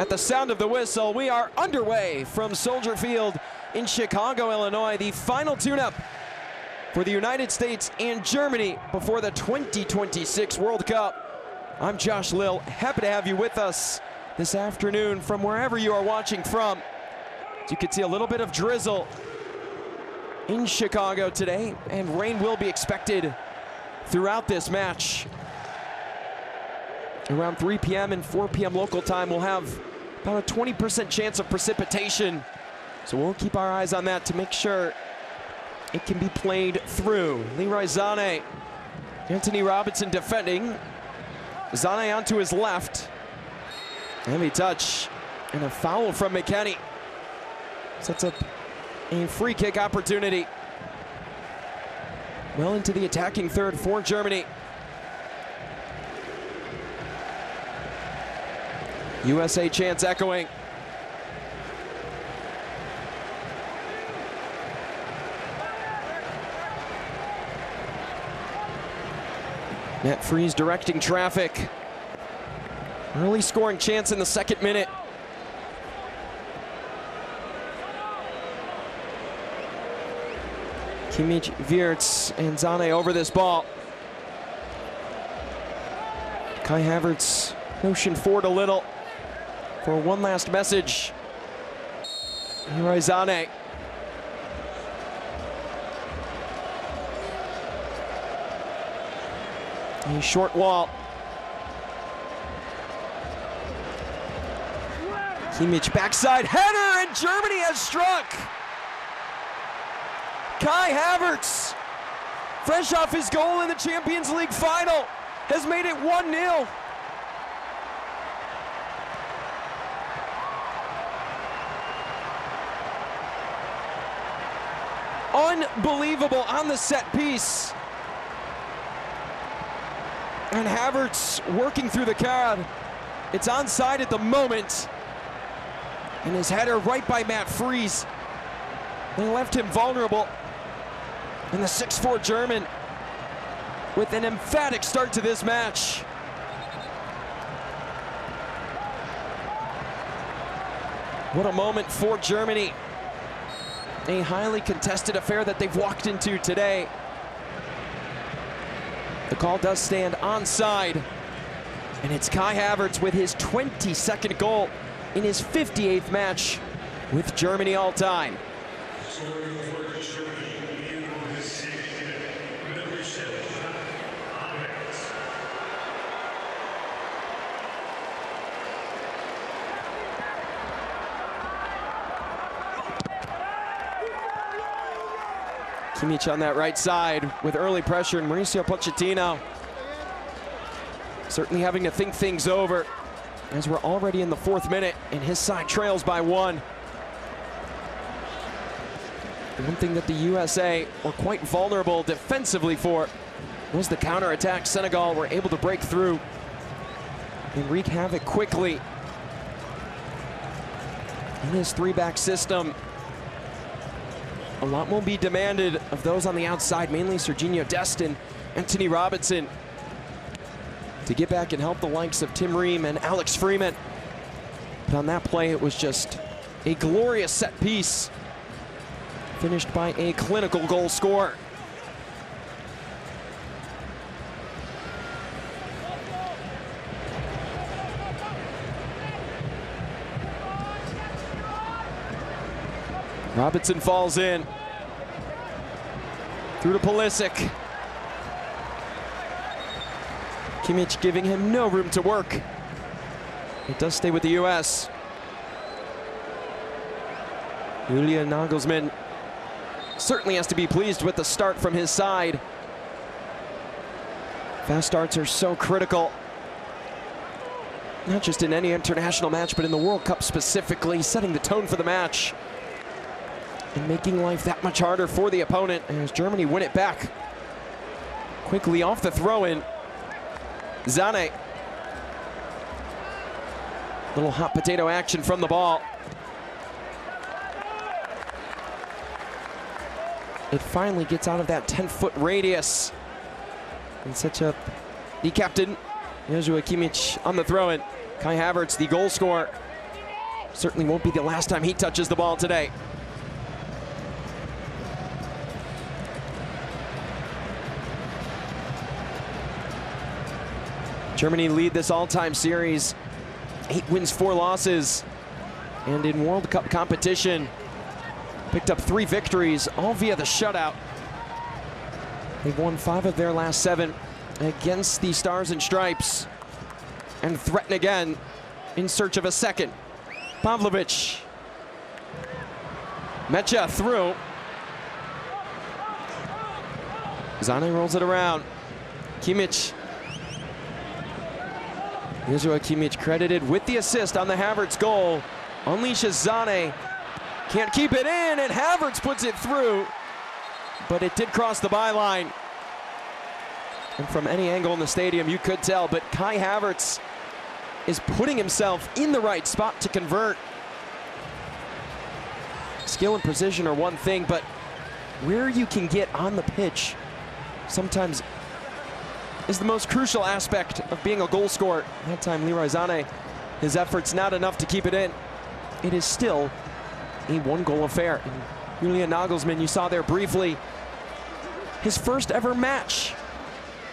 At the sound of the whistle, we are underway from Soldier Field in Chicago, Illinois. The final tune-up for the United States and Germany before the 2026 World Cup. I'm Josh Lill, happy to have you with us this afternoon from wherever you are watching from. As you can see, a little bit of drizzle in Chicago today, and rain will be expected throughout this match. Around 3 p.m. and 4 p.m. local time, we'll have about a 20% chance of precipitation. So we'll keep our eyes on that to make sure it can be played through. Leroy Sané, Antonee Robinson defending. Sané onto his left. Heavy touch and a foul from McKennie. Sets up a free kick opportunity. Well into the attacking third for Germany. USA chants echoing. Matt Freese directing traffic. Early scoring chance in the second minute. Kimmich, Wirtz, and Sané over this ball. Kai Havertz motion forward a little for one last message. Leroy Sané. A short wall. Kimmich backside header, and Germany has struck. Kai Havertz, fresh off his goal in the Champions League final, has made it 1-0. Unbelievable on the set piece. And Havertz working through the crowd. It's onside at the moment. And his header right by Matt Freese. They left him vulnerable. And the 6'4" German with an emphatic start to this match. What a moment for Germany. A highly contested affair that they've walked into today. The call does stand onside. And it's Kai Havertz with his 22nd goal in his 58th match with Germany all time. Kimmich on that right side with early pressure, and Mauricio Pochettino certainly having to think things over as we're already in the 4th minute and his side trails by 1. One thing that the USA were quite vulnerable defensively for was the counterattack. Senegal were able to break through and wreak havoc quickly in his 3-back system. A lot will be demanded of those on the outside, mainly Sergiño Dest and Antonee Robinson, to get back and help the likes of Tim Ream and Alex Freeman. But on that play, it was just a glorious set piece, finished by a clinical goal scorer. Robinson falls in. Through to Pulisic. Kimmich giving him no room to work. It does stay with the US. Julian Nagelsmann certainly has to be pleased with the start from his side. Fast starts are so critical, not just in any international match, but in the World Cup specifically, setting the tone for the match and making life that much harder for the opponent as Germany win it back. Quickly off the throw-in, Sané. Little hot potato action from the ball. It finally gets out of that 10-foot radius and sets up the captain, Joshua Kimmich, on the throw-in. Kai Havertz, the goal scorer. Certainly won't be the last time he touches the ball today. Germany lead this all-time series. 8 wins, 4 losses. And in World Cup competition, picked up 3 victories, all via the shutout. They've won 5 of their last 7 against the Stars and Stripes, and threaten again in search of a second. Pavlovic. Mecha through. Zane rolls it around. Kimmich. Joshua Kimmich credited with the assist on the Havertz goal. Unleashes Zane. Can't keep it in, and Havertz puts it through. But it did cross the byline. And from any angle in the stadium, you could tell, but Kai Havertz is putting himself in the right spot to convert. Skill and precision are one thing, but where you can get on the pitch sometimes is the most crucial aspect of being a goal scorer. That time, Leroy Zane, his efforts not enough to keep it in. It is still a 1-goal affair. And Julian Nagelsmann, you saw there briefly, his first ever match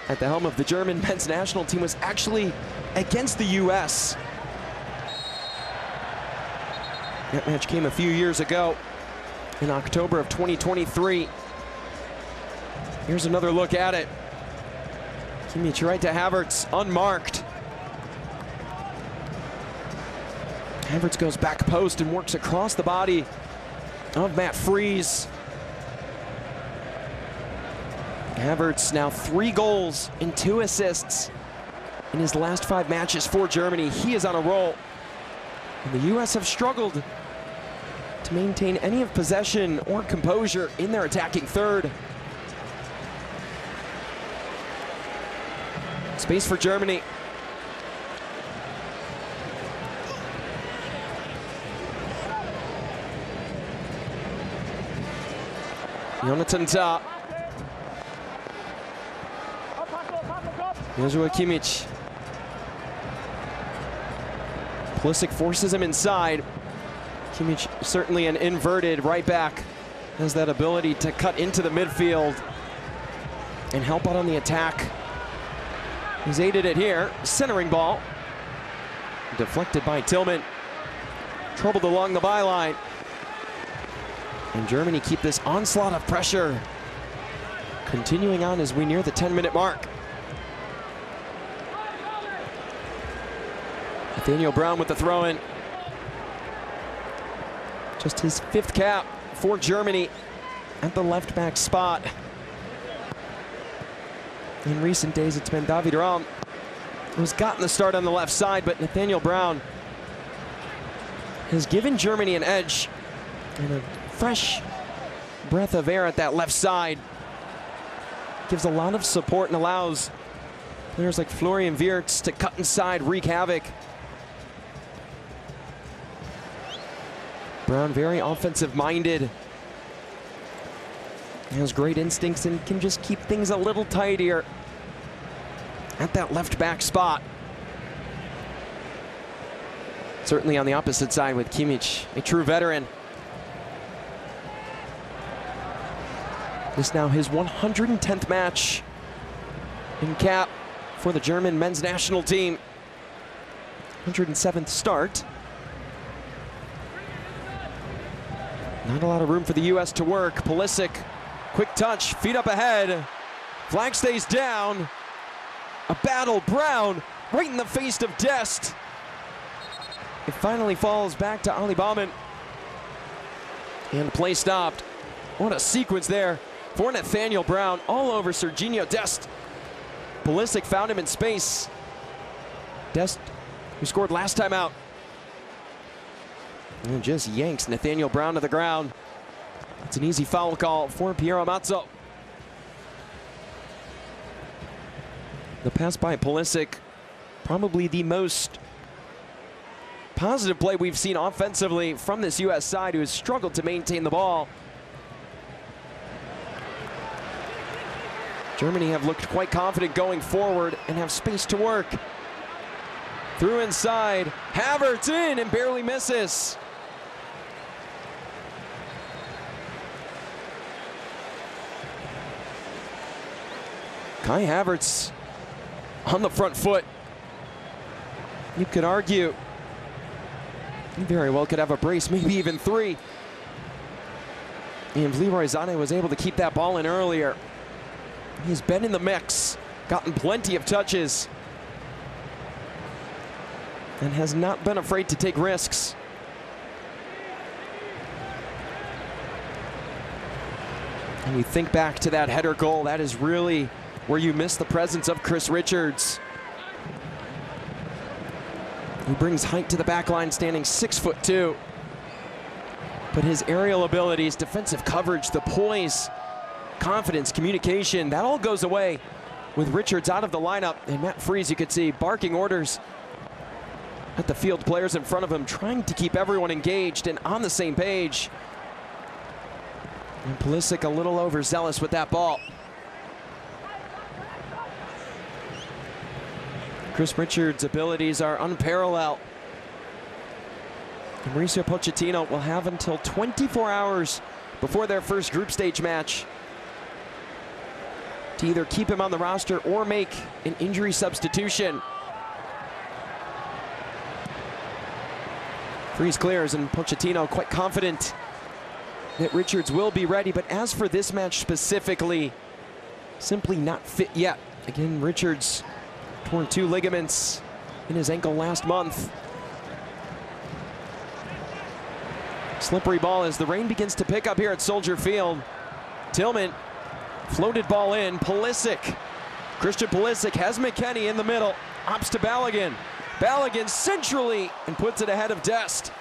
at the helm of the German men's national team was actually against the U.S. That match came a few years ago in October of 2023. Here's another look at it. Kimmich right to Havertz, unmarked. Havertz goes back post and works across the body of Matt Freese. Havertz now 3 goals and 2 assists in his last 5 matches for Germany. He is on a roll. And the U.S. have struggled to maintain any of possession or composure in their attacking third. Space for Germany. Jonathan Tah. Joshua Kimmich. Pulisic forces him inside. Kimmich, certainly an inverted right back, has that ability to cut into the midfield and help out on the attack. He's aided it here. Centering ball. Deflected by Tillman. Troubled along the byline. And Germany keep this onslaught of pressure continuing on as we near the 10-minute mark. Nathaniel Brown with the throw-in. Just his 5th cap for Germany at the left back spot. In recent days, it's been David Raum who's gotten the start on the left side, but Nathaniel Brown has given Germany an edge and a fresh breath of air at that left side. Gives a lot of support and allows players like Florian Wirtz to cut inside, wreak havoc. Brown very offensive-minded. He has great instincts and can just keep things a little tighter at that left back spot. Certainly on the opposite side with Kimmich, a true veteran. This now his 110th match in cap for the German men's national team. 107th start. Not a lot of room for the U.S. to work. Pulisic, quick touch, feet up ahead. Flag stays down. A battle, Brown, right in the face of Dest. It finally falls back to Ali Baumann. And play stopped. What a sequence there for Nathaniel Brown, all over Sergiño Dest. Pulisic found him in space. Dest, who scored last time out, and just yanks Nathaniel Brown to the ground. It's an easy foul call for Piero Mazzo. The pass by Pulisic, probably the most positive play we've seen offensively from this U.S. side, who has struggled to maintain the ball. Germany have looked quite confident going forward and have space to work. Through inside, Havertz in and barely misses. Kai Havertz on the front foot. You could argue he very well could have a brace, maybe even 3. And Leroy Sané was able to keep that ball in earlier. He's been in the mix, gotten plenty of touches, and has not been afraid to take risks. And you think back to that header goal, that is really where you miss the presence of Chris Richards. He brings height to the back line, standing 6'2". But his aerial abilities, defensive coverage, the poise, confidence, communication, that all goes away with Richards out of the lineup. And Matt Freese, you could see, barking orders at the field players in front of him, trying to keep everyone engaged and on the same page. And Pulisic a little overzealous with that ball. Chris Richards' abilities are unparalleled. And Mauricio Pochettino will have until 24 hours before their first group stage match to either keep him on the roster or make an injury substitution. Freeze clears, and Pochettino quite confident that Richards will be ready. But as for this match specifically, simply not fit yet. Again, Richards torn 2 ligaments in his ankle last month. Slippery ball as the rain begins to pick up here at Soldier Field. Tillman, floated ball in, Pulisic. Christian Pulisic has McKennie in the middle, opts to Balogun. Balogun centrally and puts it ahead of Dest.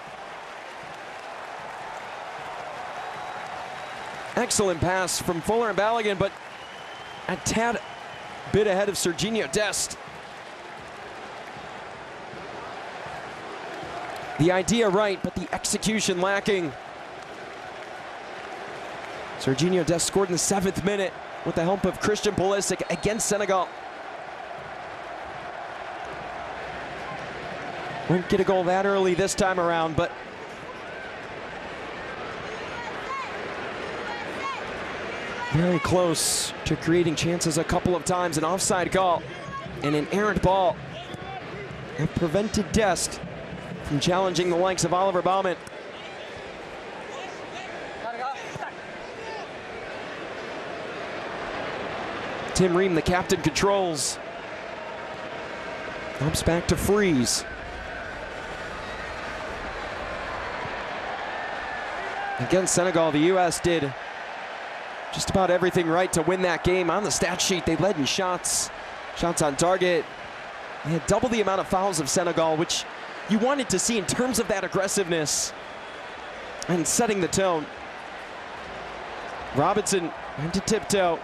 Excellent pass from Fuller and Balogun, but a tad bit ahead of Serginho Dest. The idea right, but the execution lacking. Serginho Dest scored in the 7th minute with the help of Christian Pulisic against Senegal. Won't get a goal that early this time around, but very close to creating chances a couple of times. An offside call and an errant ball have prevented Dest from challenging the likes of Oliver Baumann. Tim Ream, the captain, controls. Helps back to Freeze. Against Senegal, the U.S. did just about everything right to win that game. On the stat sheet, they led in shots on target. They had double the amount of fouls of Senegal, which you wanted to see in terms of that aggressiveness and setting the tone. Robinson into tiptoe,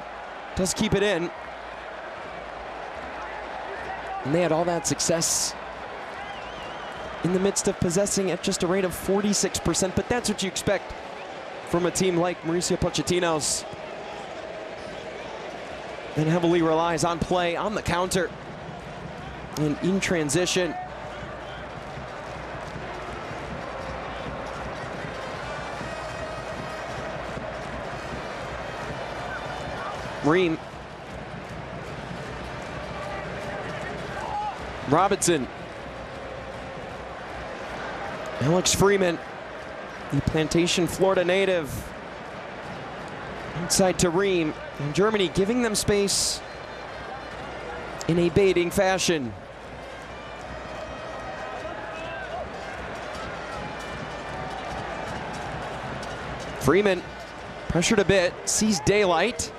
does keep it in. And they had all that success in the midst of possessing at just a rate of 46%, but that's what you expect from a team like Mauricio Pochettino's, and heavily relies on play, on the counter, and in transition. Ream. Robinson. Alex Freeman, the Plantation, Florida native. Inside to Ream. And Germany giving them space in a baiting fashion. Freeman pressured a bit, sees daylight.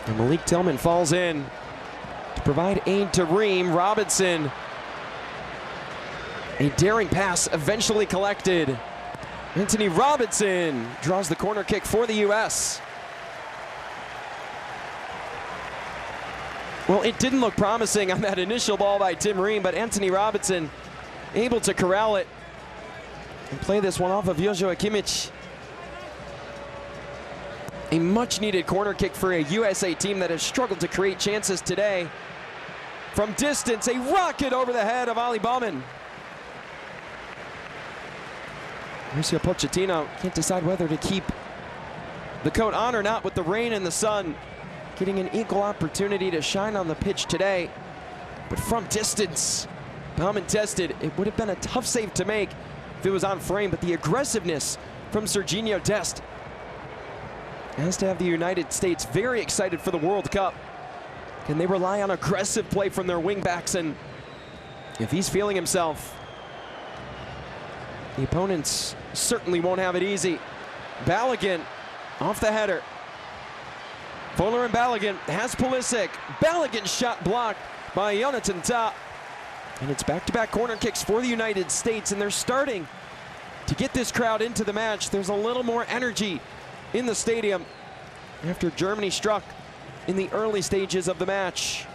And Malik Tillman falls in to provide aid to Ream. Robinson, a daring pass eventually collected. Anthony Robinson draws the corner kick for the U.S. Well, it didn't look promising on that initial ball by Tim Ream, but Anthony Robinson able to corral it and play this one off of Joshua Kimmich. A much needed corner kick for a USA team that has struggled to create chances today. From distance, a rocket over the head of Ali Baumann. Mauricio Pochettino can't decide whether to keep the coat on or not with the rain and the sun. Getting an equal opportunity to shine on the pitch today. But from distance, Baumann tested. It would have been a tough save to make if it was on frame, but the aggressiveness from Serginho Dest has to have the United States very excited for the World Cup. Can they rely on aggressive play from their wingbacks? And if he's feeling himself, the opponents certainly won't have it easy. Balogun off the header. Folarin Balogun has Pulisic. Balogun's shot blocked by Jonathan Tah. And it's back-to-back corner kicks for the United States, and they're starting to get this crowd into the match. There's a little more energy in the stadium after Germany struck in the early stages of the match.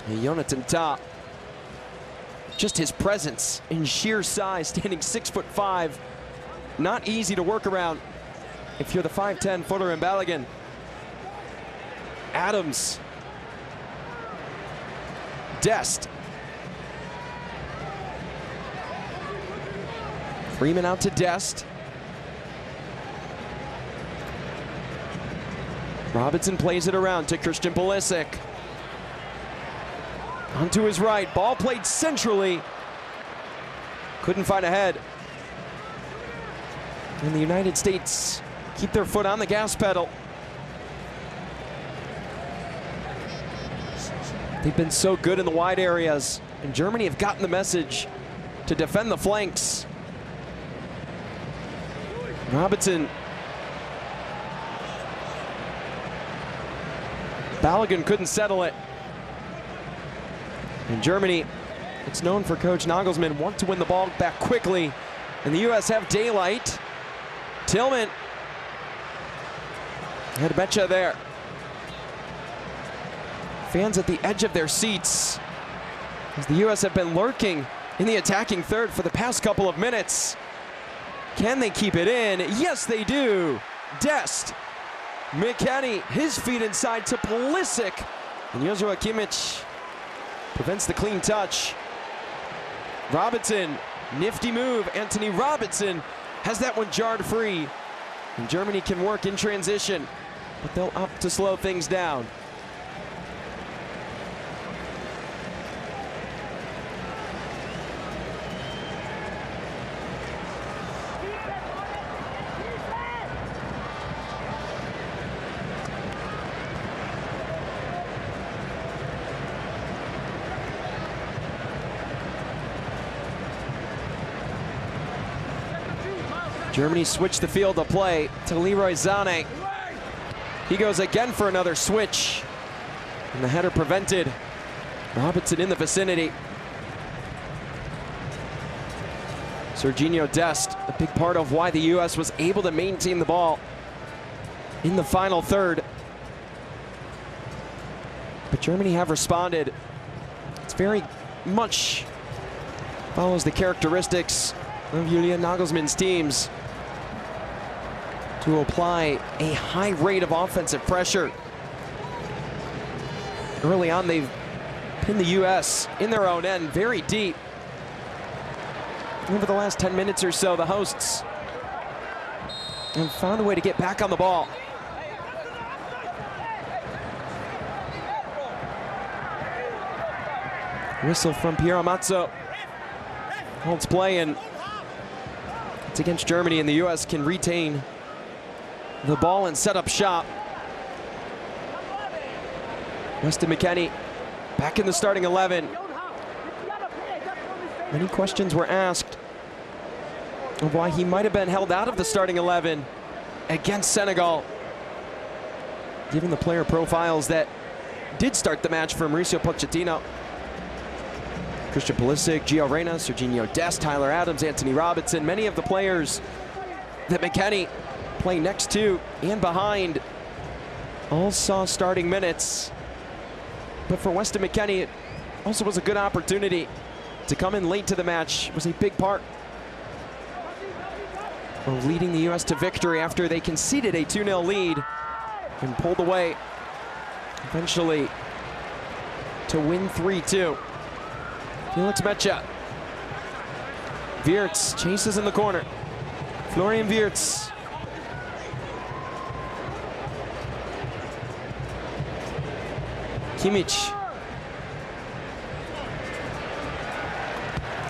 And Jonathan Tah, just his presence in sheer size, standing 6'5", not easy to work around if you're the 5'10" Folarin Balogun. Adams, Dest, Freeman out to Dest. Robinson plays it around to Christian Pulisic. Onto his right, ball played centrally. Couldn't find a head. And the United States keep their foot on the gas pedal. They've been so good in the wide areas, and Germany have gotten the message to defend the flanks. Robinson. Balogun couldn't settle it. And Germany, it's known for Coach Nagelsmann, want to win the ball back quickly. And the U.S. have daylight. Tillman had a betcha there. Fans at the edge of their seats as the U.S. have been lurking in the attacking third for the past couple of minutes. Can they keep it in? Yes, they do. Dest, McKennie, his feet inside to Pulisic. And Joshua Kimmich prevents the clean touch. Robinson, nifty move. Anthony Robinson has that one jarred free. And Germany can work in transition, but they'll opt to slow things down. Germany switched the field of play to Leroy Sané. He goes again for another switch. And the header prevented. Robinson in the vicinity. Serginho Dest, a big part of why the U.S. was able to maintain the ball in the final third. But Germany have responded. It's very much follows the characteristics of Julian Nagelsmann's teams to apply a high rate of offensive pressure. Early on, they've pinned the U.S. in their own end very deep. Over the last 10 minutes or so, the hosts have found a way to get back on the ball. Whistle from Piero Mazzo. Holds play, and it's against Germany, and the U.S. can retain the ball and set up shop. Weston McKennie back in the starting 11. Many questions were asked of why he might have been held out of the starting 11 against Senegal, given the player profiles that did start the match for Mauricio Pochettino. Christian Pulisic, Gio Reyna, Serginho Dest, Tyler Adams, Anthony Robinson. Many of the players that McKennie play next to and behind all saw starting minutes. But for Weston McKennie, it also was a good opportunity to come in late to the match. It was a big part of leading the U.S. to victory after they conceded a 2-0 lead and pulled away. Eventually to win 3-2. Felix Metsä. Wirtz chases in the corner. Florian Wirtz. Kimmich.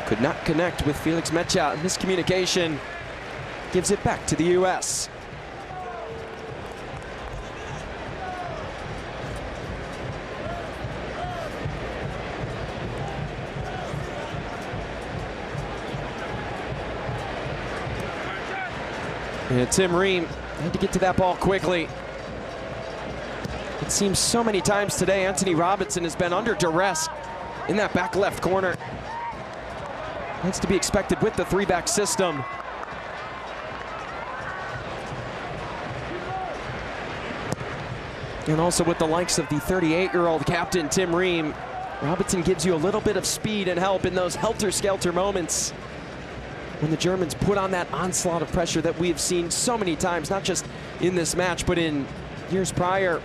Could not connect with Felix Metsä. Miscommunication gives it back to the U.S. And Tim Ream had to get to that ball quickly. It seems so many times today Anthony Robinson has been under duress in that back left corner. That's to be expected with the three-back system. And also with the likes of the 38-year-old captain Tim Ream, Robinson gives you a little bit of speed and help in those helter-skelter moments when the Germans put on that onslaught of pressure that we've seen so many times, not just in this match, but in years prior,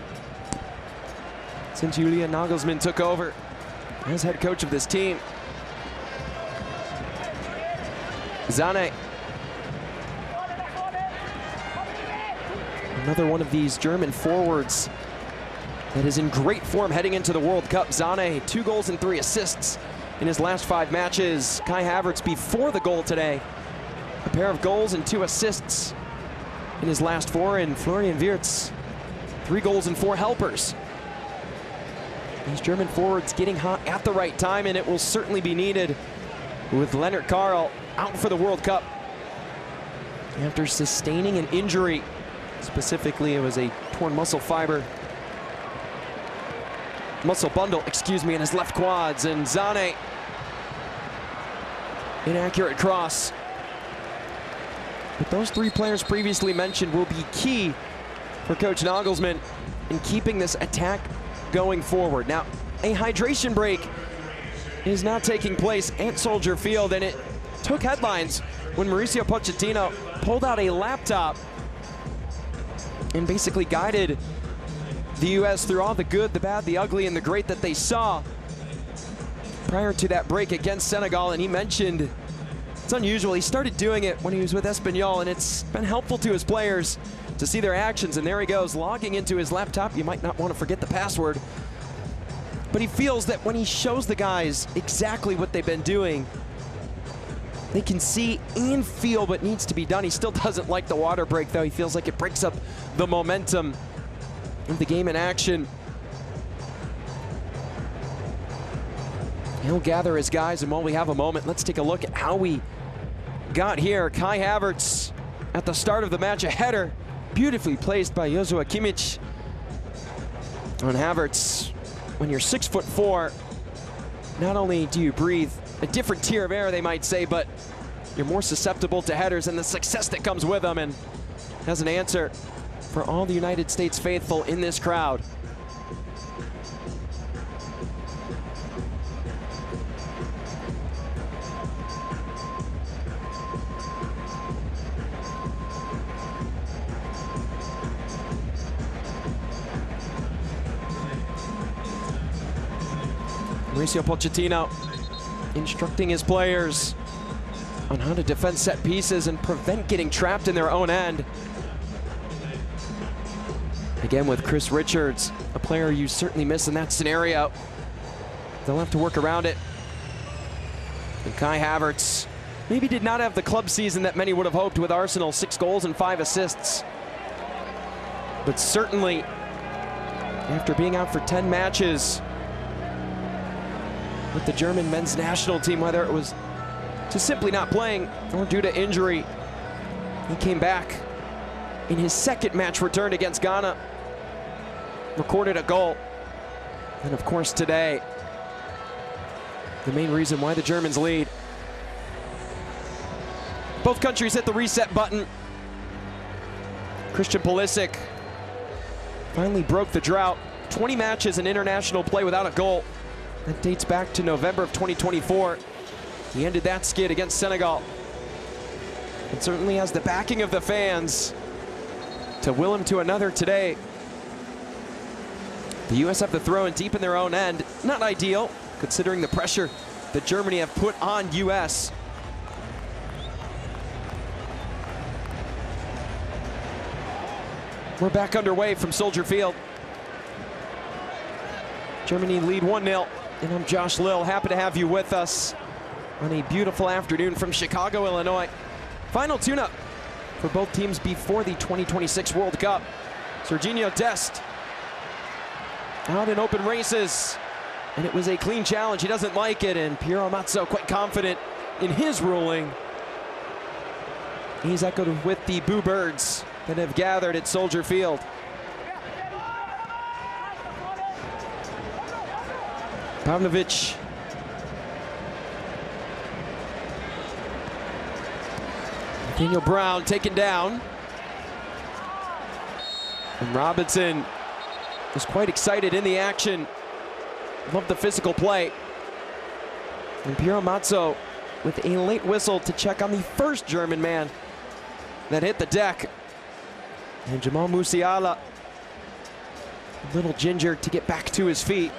since Julian Nagelsmann took over as head coach of this team. Sané. Another one of these German forwards that is in great form heading into the World Cup. Sané, 2 goals and 3 assists in his last 5 matches. Kai Havertz before the goal today, a pair of goals and 2 assists in his last 4, and Florian Wirtz, 3 goals and 4 helpers. These German forwards getting hot at the right time, and it will certainly be needed with Lennart Karl out for the World Cup after sustaining an injury. Specifically, it was a torn muscle bundle, in his left quads. And Sané, inaccurate cross. But those 3 players previously mentioned will be key for Coach Nagelsmann in keeping this attack going forward. Now, a hydration break is now taking place at Soldier Field, and it took headlines when Mauricio Pochettino pulled out a laptop and basically guided the U.S. through all the good, the bad, the ugly, and the great that they saw prior to that break against Senegal. And he mentioned it's unusual. He started doing it when he was with Espanyol, and it's been helpful to his players to see their actions. And there he goes, logging into his laptop. You might not want to forget the password, but he feels that when he shows the guys exactly what they've been doing, they can see and feel what needs to be done. He still doesn't like the water break, though. He feels like it breaks up the momentum of the game in action. He'll gather his guys, and while we have a moment, let's take a look at how we got here. Kai Havertz at the start of the match, a header beautifully placed by Joshua Kimmich on Havertz. When you're 6'4", not only do you breathe a different tier of air, they might say, but you're more susceptible to headers and the success that comes with them. And has an answer for all the United States faithful in this crowd. Mauricio Pochettino instructing his players on how to defend set pieces and prevent getting trapped in their own end. Again, with Chris Richards, a player you certainly miss in that scenario. They'll have to work around it. And Kai Havertz maybe did not have the club season that many would have hoped with Arsenal, 6 goals and 5 assists. But certainly, after being out for 10 matches with the German men's national team, whether it was to simply not playing or due to injury, he came back in his second match return against Ghana, recorded a goal. And of course today, the main reason why the Germans lead. Both countries hit the reset button. Christian Pulisic finally broke the drought. 20 matches in international play without a goal. That dates back to November of 2024. He ended that skid against Senegal. And certainly has the backing of the fans to will him to another today. The U.S. have the throw in deep in their own end. Not ideal, considering the pressure that Germany have put on U.S. We're back underway from Soldier Field. Germany lead 1-0, and I'm Josh Lill. Happy to have you with us on a beautiful afternoon from Chicago, Illinois. Final tune-up for both teams before the 2026 World Cup. Sergiño Dest out in open races, and it was a clean challenge. He doesn't like it, and Piero Amato quite confident in his ruling. He's echoed with the Boo Birds that have gathered at Soldier Field. Pavlovic. Daniel Brown taken down. And Robinson was quite excited in the action. Loved the physical play. And Piero Amato with a late whistle to check on the first German man that hit the deck. And Jamal Musiala, a little ginger to get back to his feet.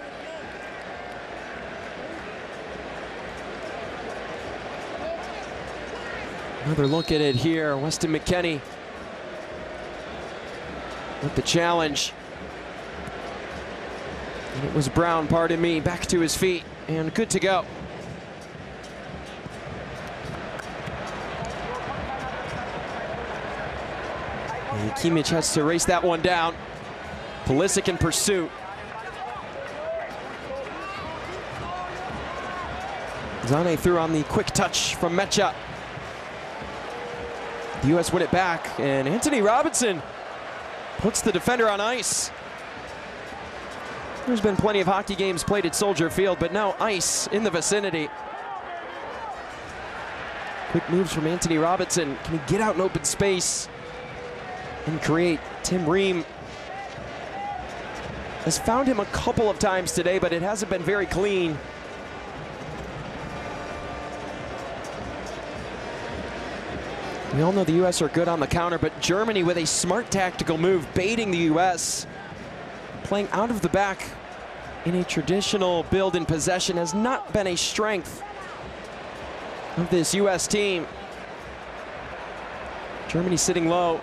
Another look at it here. Weston McKennie with the challenge. And it was Brown, pardon me, back to his feet and good to go. And Kimmich has to race that one down. Pulisic in pursuit. Zane through on the quick touch from Mecha. The U.S. win it back, and Anthony Robinson puts the defender on ice. There's been plenty of hockey games played at Soldier Field, but now ice in the vicinity. Quick moves from Anthony Robinson. Can he get out in open space and create? Tim Ream has found him a couple of times today, but it hasn't been very clean. We all know the U.S. are good on the counter, but Germany with a smart tactical move, baiting the U.S. Playing out of the back in a traditional build in possession has not been a strength of this U.S. team. Germany sitting low.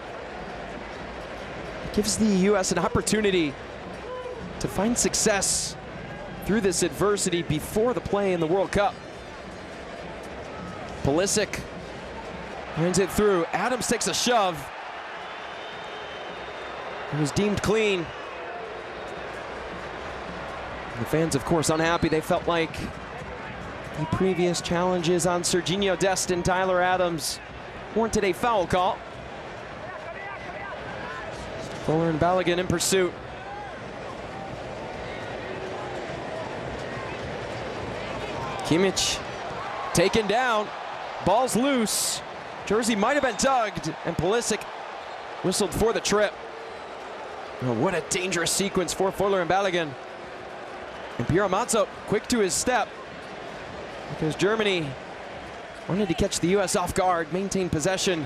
Gives the U.S. an opportunity to find success through this adversity before the play in the World Cup. Pulisic hands it through. Adams takes a shove. It was deemed clean. The fans, of course, unhappy. They felt like the previous challenges on Sergiño Dest and Tyler Adams warranted a foul call. Fuller and Balogun in pursuit. Kimmich taken down. Ball's loose. Jersey might have been tugged, and Pulisic whistled for the trip. Oh, what a dangerous sequence for Fuller and Balogun. And Piero Amato quick to his step, because Germany wanted to catch the U.S. off guard, maintain possession.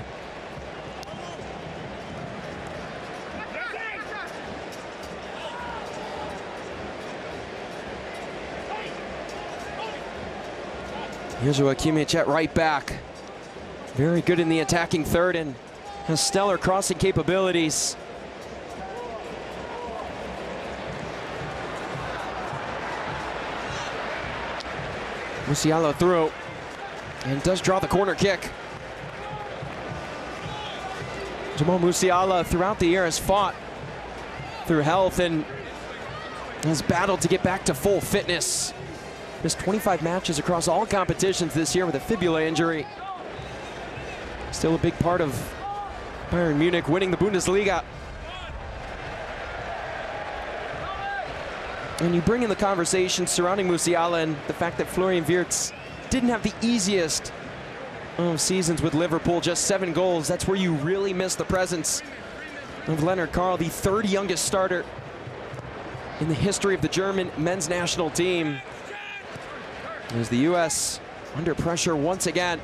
Joshua Kimmich at right back. Very good in the attacking third and has stellar crossing capabilities. Musiala through and does draw the corner kick. Jamal Musiala throughout the year has fought through health and has battled to get back to full fitness. Missed 25 matches across all competitions this year with a fibula injury. Still a big part of Bayern Munich winning the Bundesliga. And you bring in the conversation surrounding Musiala and the fact that Florian Wirtz didn't have the easiest of seasons with Liverpool, just 7 goals. That's where you really miss the presence of Leonard Karl, the third youngest starter in the history of the German men's national team. As the U.S. under pressure once again.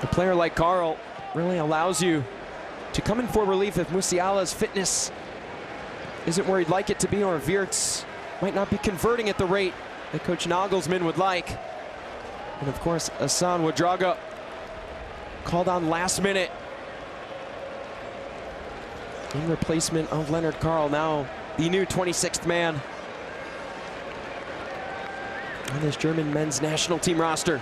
A player like Karl really allows you to come in for relief if Musiala's fitness isn't where he'd like it to be, or Wirtz might not be converting at the rate that Coach Nagelsmann would like. And of course, Hassan Ouedraogo called on last minute in replacement of Leonard Karl, now the new 26th man on this German men's national team roster.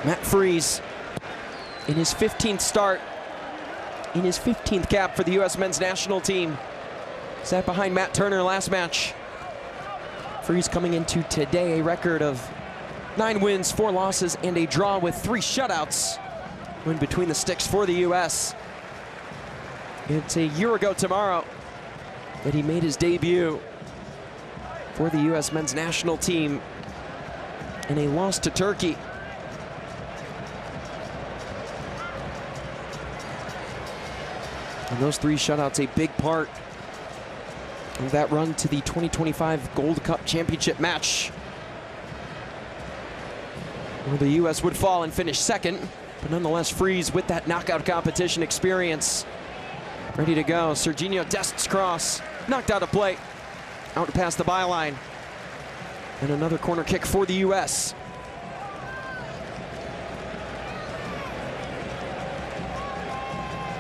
Matt Freese in his 15th start, in his 15th cap for the U.S. men's national team. Sat behind Matt Turner last match. Freese coming into today a record of 9 wins, 4 losses, and a draw with 3 shutouts when between the sticks for the U.S. It's a year ago tomorrow that he made his debut for the U.S. men's national team in a loss to Turkey. And those 3 shutouts, a big part of that run to the 2025 Gold Cup Championship match, where the U.S. would fall and finish second, but nonetheless Freese with that knockout competition experience ready to go. Serginho Dest's cross knocked out of play, out past the byline, and another corner kick for the U.S.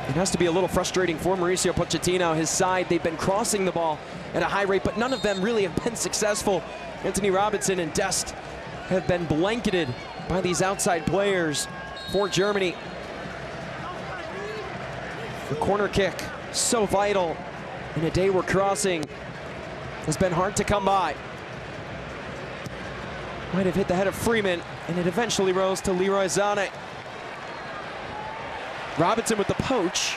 It has to be a little frustrating for Mauricio Pochettino. His side, they've been crossing the ball at a high rate, but none of them really have been successful. Anthony Robinson and Dest have been blanketed by these outside players for Germany. The corner kick, so vital in a day where crossing has been hard to come by. Might have hit the head of Freeman, and it eventually rose to Leroy Sané. Robinson with the poach,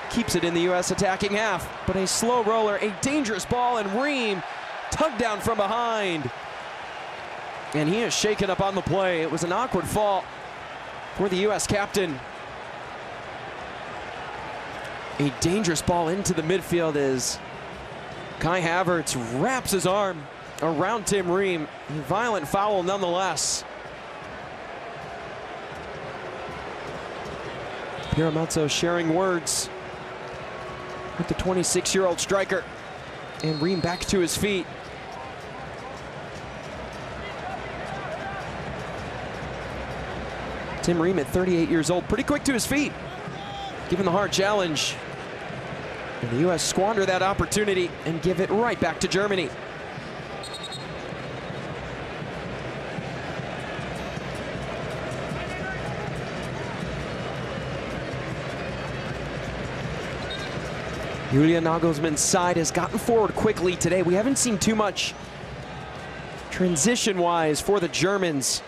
keeps it in the U.S. attacking half, but a slow roller, a dangerous ball, and Ream tugged down from behind. And he is shaken up on the play. It was an awkward fall for the U.S. captain. A dangerous ball into the midfield as Kai Havertz wraps his arm around Tim Ream. A violent foul nonetheless. Piero Melzo sharing words with the 26-year-old striker. And Ream back to his feet. Tim Ream at 38 years old, pretty quick to his feet, given the hard challenge. And the U.S. squander that opportunity and give it right back to Germany. Julian Nagelsmann's side has gotten forward quickly today. We haven't seen too much transition-wise for the Germans.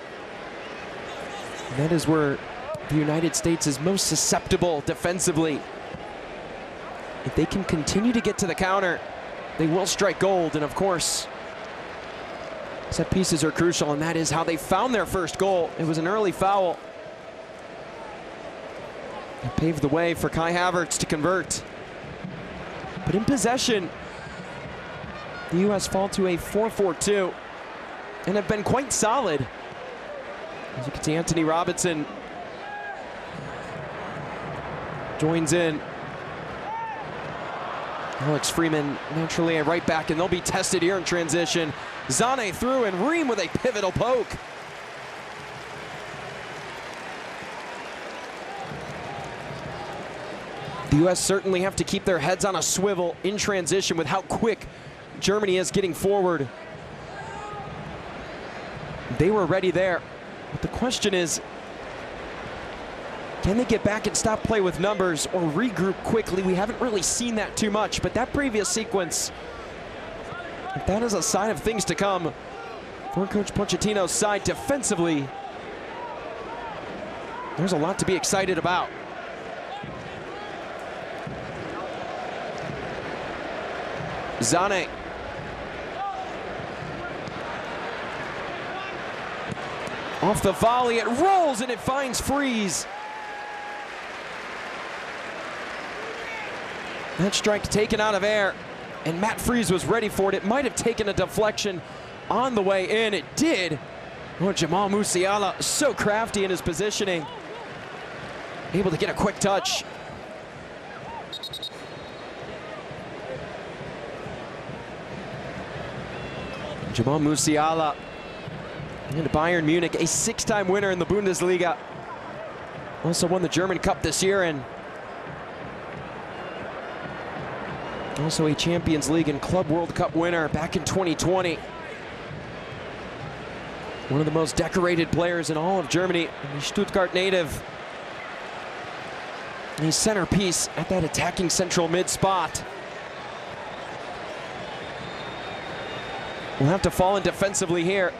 And that is where the United States is most susceptible defensively. If they can continue to get to the counter, they will strike gold. And of course, set pieces are crucial, and that is how they found their first goal. It was an early foul. It paved the way for Kai Havertz to convert. But in possession, the U.S. fall to a 4-4-2 and have been quite solid. As you can see, Anthony Robinson joins in. Alex Freeman naturally a right back, and they'll be tested here in transition. Sané through, and Ream with a pivotal poke. The U.S. certainly have to keep their heads on a swivel in transition with how quick Germany is getting forward. They were ready there. But the question is, can they get back and stop play with numbers or regroup quickly? We haven't really seen that too much, but that previous sequence, if that is a sign of things to come for Coach Pochettino's side defensively, there's a lot to be excited about. Sané. Off the volley, it rolls and it finds Freese. That strike taken out of air, and Matt Freese was ready for it. It might have taken a deflection on the way in. It did. Oh, Jamal Musiala, so crafty in his positioning. Able to get a quick touch. Jamal Musiala, and Bayern Munich, a 6-time winner in the Bundesliga. Also won the German Cup this year, and also a Champions League and Club World Cup winner back in 2020. One of the most decorated players in all of Germany, a Stuttgart native. A centerpiece at that attacking central mid spot. We'll have to fall in defensively here.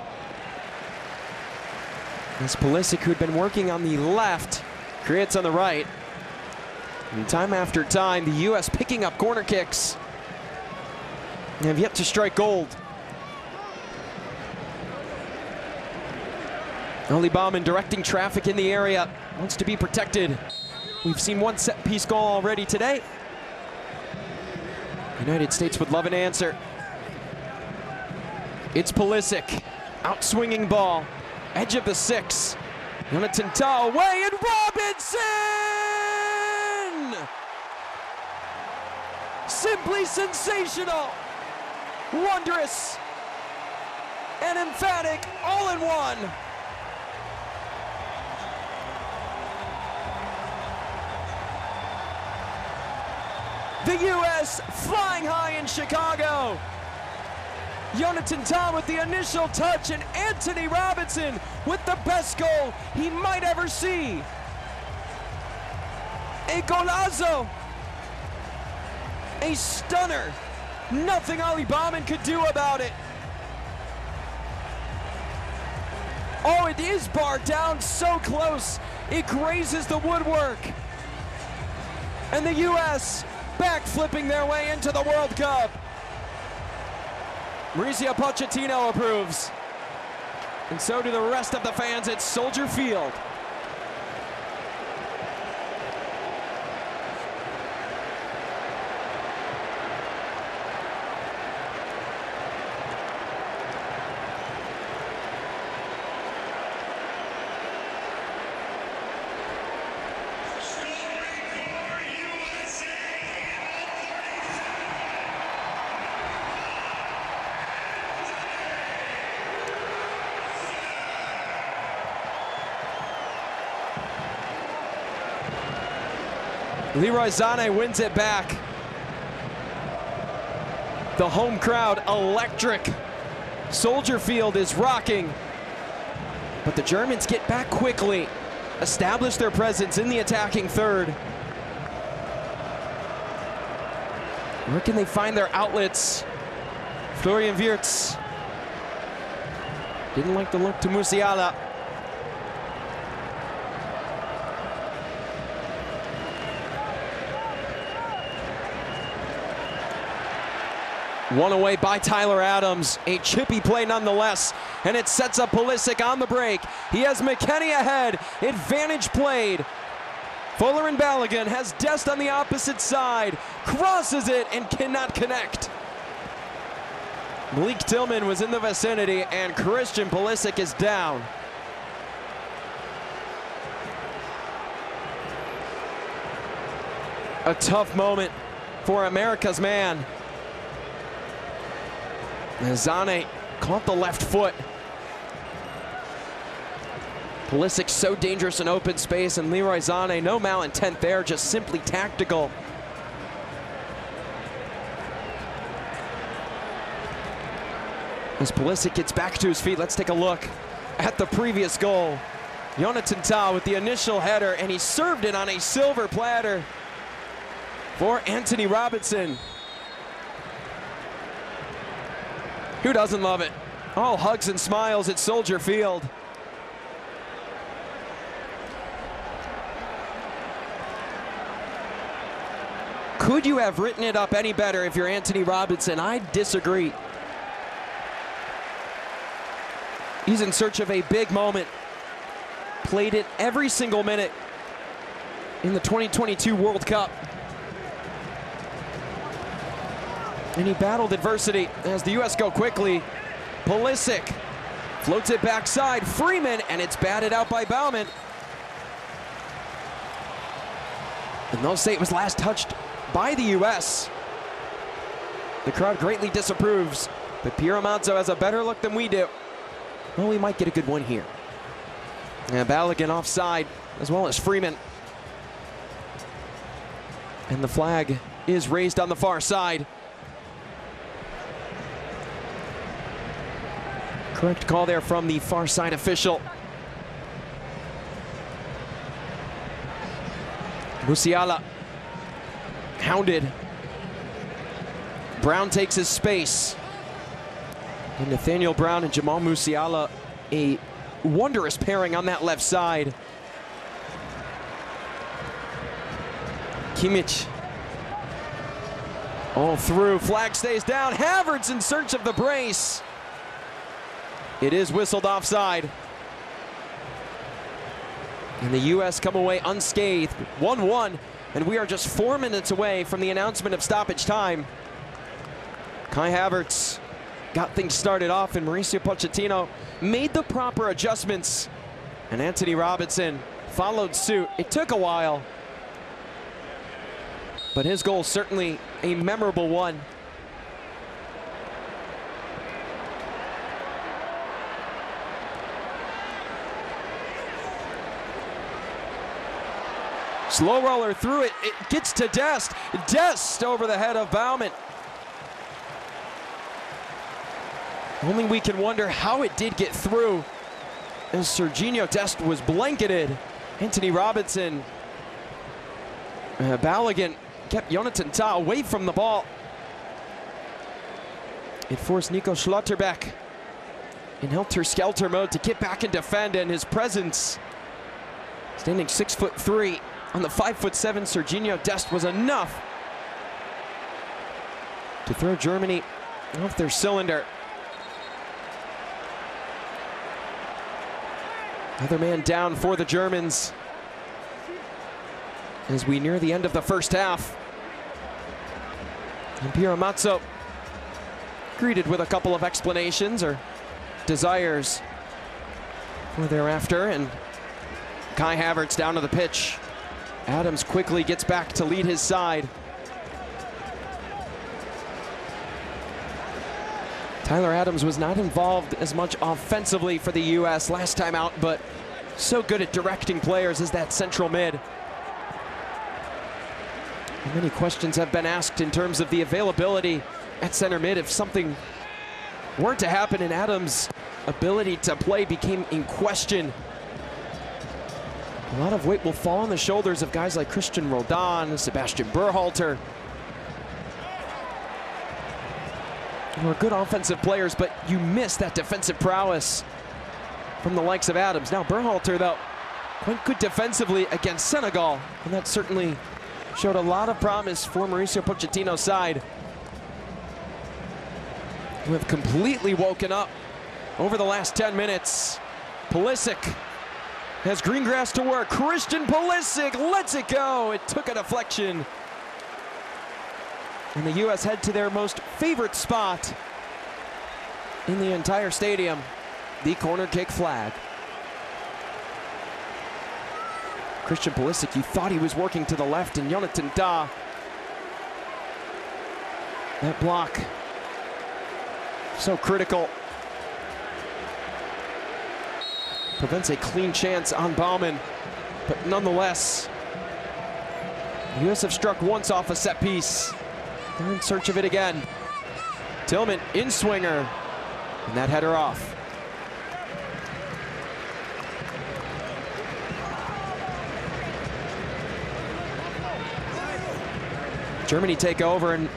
As Pulisic, who'd been working on the left, creates on the right. And time after time, the U.S. picking up corner kicks. And have yet to strike gold. Oli Baumann directing traffic in the area, wants to be protected. We've seen one set-piece goal already today. United States would love an answer. It's Pulisic, out-swinging ball, edge of the 6. Jonathan Tah away, and Robinson! Simply sensational, wondrous, and emphatic, all in one. The U.S. flying high in Chicago. Jonathan Tah with the initial touch, and Anthony Robinson with the best goal he might ever see. A golazo. A stunner. Nothing Oli Baumann could do about it. Oh, it is barred down so close. It grazes the woodwork. And the U.S. back-flipping their way into the World Cup. Mauricio Pochettino approves. And so do the rest of the fans at Soldier Field. Leroy Sané wins it back. The home crowd electric. Soldier Field is rocking. But the Germans get back quickly, establish their presence in the attacking third. Where can they find their outlets? Florian Wirtz didn't like the look to Musiala. One away by Tyler Adams. A chippy play nonetheless, and it sets up Pulisic on the break. He has McKennie ahead. Advantage played. Fuller and Balogun has Dest on the opposite side. Crosses it and cannot connect. Malik Tillman was in the vicinity, and Christian Pulisic is down. A tough moment for America's man. Sané caught the left foot. Pulisic so dangerous in open space, and Leroy Sané, no malintent there, just simply tactical. As Pulisic gets back to his feet, let's take a look at the previous goal. Jonathan Tah with the initial header, and he served it on a silver platter for Anthony Robinson. Who doesn't love it? All hugs and smiles at Soldier Field. Could you have written it up any better if you're Anthony Robinson? I disagree. He's in search of a big moment. Played it every single minute in the 2022 World Cup. And he battled adversity as the U.S. go quickly. Pulisic floats it backside. Freeman, and it's batted out by Baumann. And they'll say it was last touched by the U.S. The crowd greatly disapproves, but Piero Mazzo has a better look than we do. Well, we might get a good one here. And Balogun offside, as well as Freeman. And the flag is raised on the far side. Correct call there from the far side official. Musiala hounded. Brown takes his space. And Nathaniel Brown and Jamal Musiala, a wondrous pairing on that left side. Kimmich all through, flag stays down. Havertz in search of the brace. It is whistled offside. And the U.S. come away unscathed, 1-1, and we are just 4 minutes away from the announcement of stoppage time. Kai Havertz got things started off, and Mauricio Pochettino made the proper adjustments, and Anthony Robinson followed suit. It took a while, but his goal certainly a memorable one. Slow roller through it. It gets to Dest. Dest over the head of Baumann. Only we can wonder how it did get through, as Serginho Dest was blanketed. Anthony Robinson, Balogun kept Jonathan Tah away from the ball. It forced Nico Schlotterbeck in helter-skelter mode to get back and defend, and his presence, standing 6'3" on the 5'7" Serginho Dest, was enough to throw Germany off their cylinder. Another man down for the Germans as we near the end of the first half. And Piero Mazzo greeted with a couple of explanations or desires for thereafter, and Kai Havertz down to the pitch. Adams quickly gets back to lead his side. Tyler Adams was not involved as much offensively for the U.S. last time out, but so good at directing players as that central mid. And many questions have been asked in terms of the availability at center mid. If something were to happen and Adams' ability to play became in question, a lot of weight will fall on the shoulders of guys like Christian Roldan, Sebastian Berhalter, who are good offensive players, but you miss that defensive prowess from the likes of Adams. Now Berhalter, though, quite good defensively against Senegal, and that certainly showed a lot of promise for Mauricio Pochettino's side, who have completely woken up over the last 10 minutes. Pulisic has green grass to work. Christian Pulisic lets it go. It took a deflection. And the U.S. head to their most favorite spot in the entire stadium, the corner kick flag. Christian Pulisic, you thought he was working to the left, and Jonathan Tah, that block, so critical. Prevents a clean chance on Baumann, but nonetheless, the U.S. have struck once off a set piece. They're in search of it again. Tillman in swinger, and that header off. Germany take over, and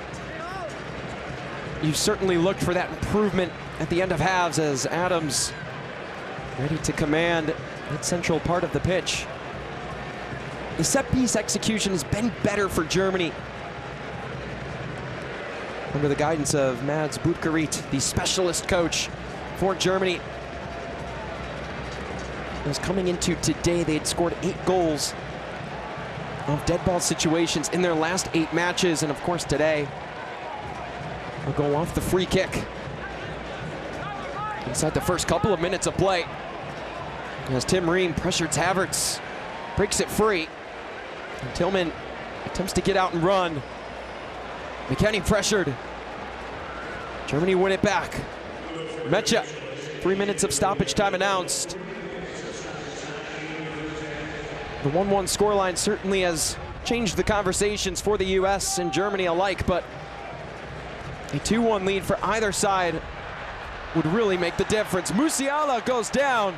you certainly looked for that improvement at the end of halves as Adams ready to command that central part of the pitch. The set piece execution has been better for Germany under the guidance of Mads Boudkereit, the specialist coach for Germany. As coming into today, they had scored 8 goals of dead ball situations in their last 8 matches, and of course today, a goal off the free kick. inside the first couple of minutes of play. As Tim Ream pressures Havertz, breaks it free. And Tillman attempts to get out and run. McKennie pressured. Germany win it back. Mecha, 3 minutes of stoppage time announced. The 1-1 scoreline certainly has changed the conversations for the US and Germany alike, but a 2-1 lead for either side would really make the difference. Musiala goes down.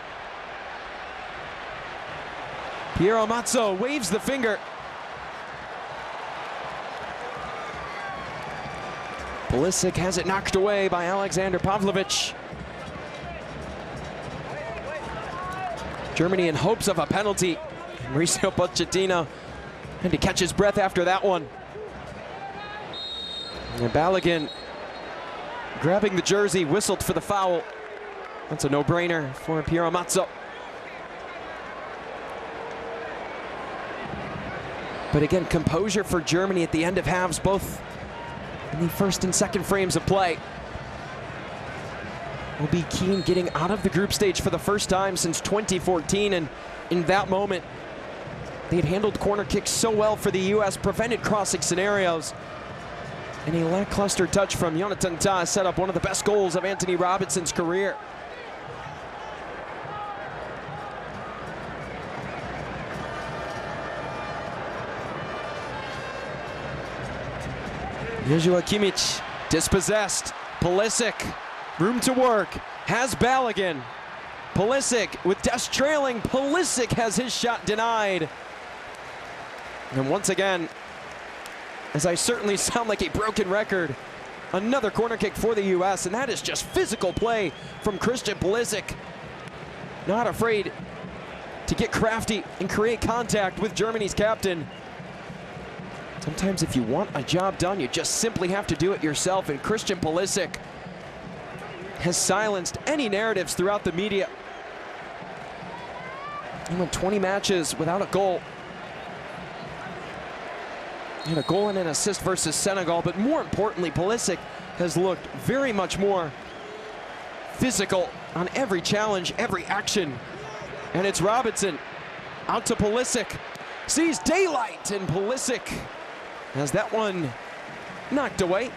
Piero Mazzo waves the finger. Pulisic has it knocked away by Alexander Pavlovic. Germany in hopes of a penalty. Mauricio Pochettino had to catch his breath after that one. And Balogun grabbing the jersey, whistled for the foul. That's a no-brainer for Piero Mazzo. But again, composure for Germany at the end of halves, both in the first and second frames of play. Will be keen getting out of the group stage for the first time since 2014, and in that moment, they had handled corner kicks so well for the US, prevented crossing scenarios, and a lackluster touch from Jonathan Tah set up one of the best goals of Anthony Robinson's career. Joshua Kimmich dispossessed. Pulisic, room to work, has Balogun. Pulisic with Dest trailing. Pulisic has his shot denied. And once again, as I certainly sound like a broken record, another corner kick for the US, and that is just physical play from Christian Pulisic. Not afraid to get crafty and create contact with Germany's captain. Sometimes if you want a job done, you just simply have to do it yourself, and Christian Pulisic has silenced any narratives throughout the media. He went 20 matches without a goal. He had a goal and an assist versus Senegal, but more importantly, Pulisic has looked very much more physical on every challenge, every action. And it's Robinson out to Pulisic, sees daylight, and Pulisic has that one knocked away.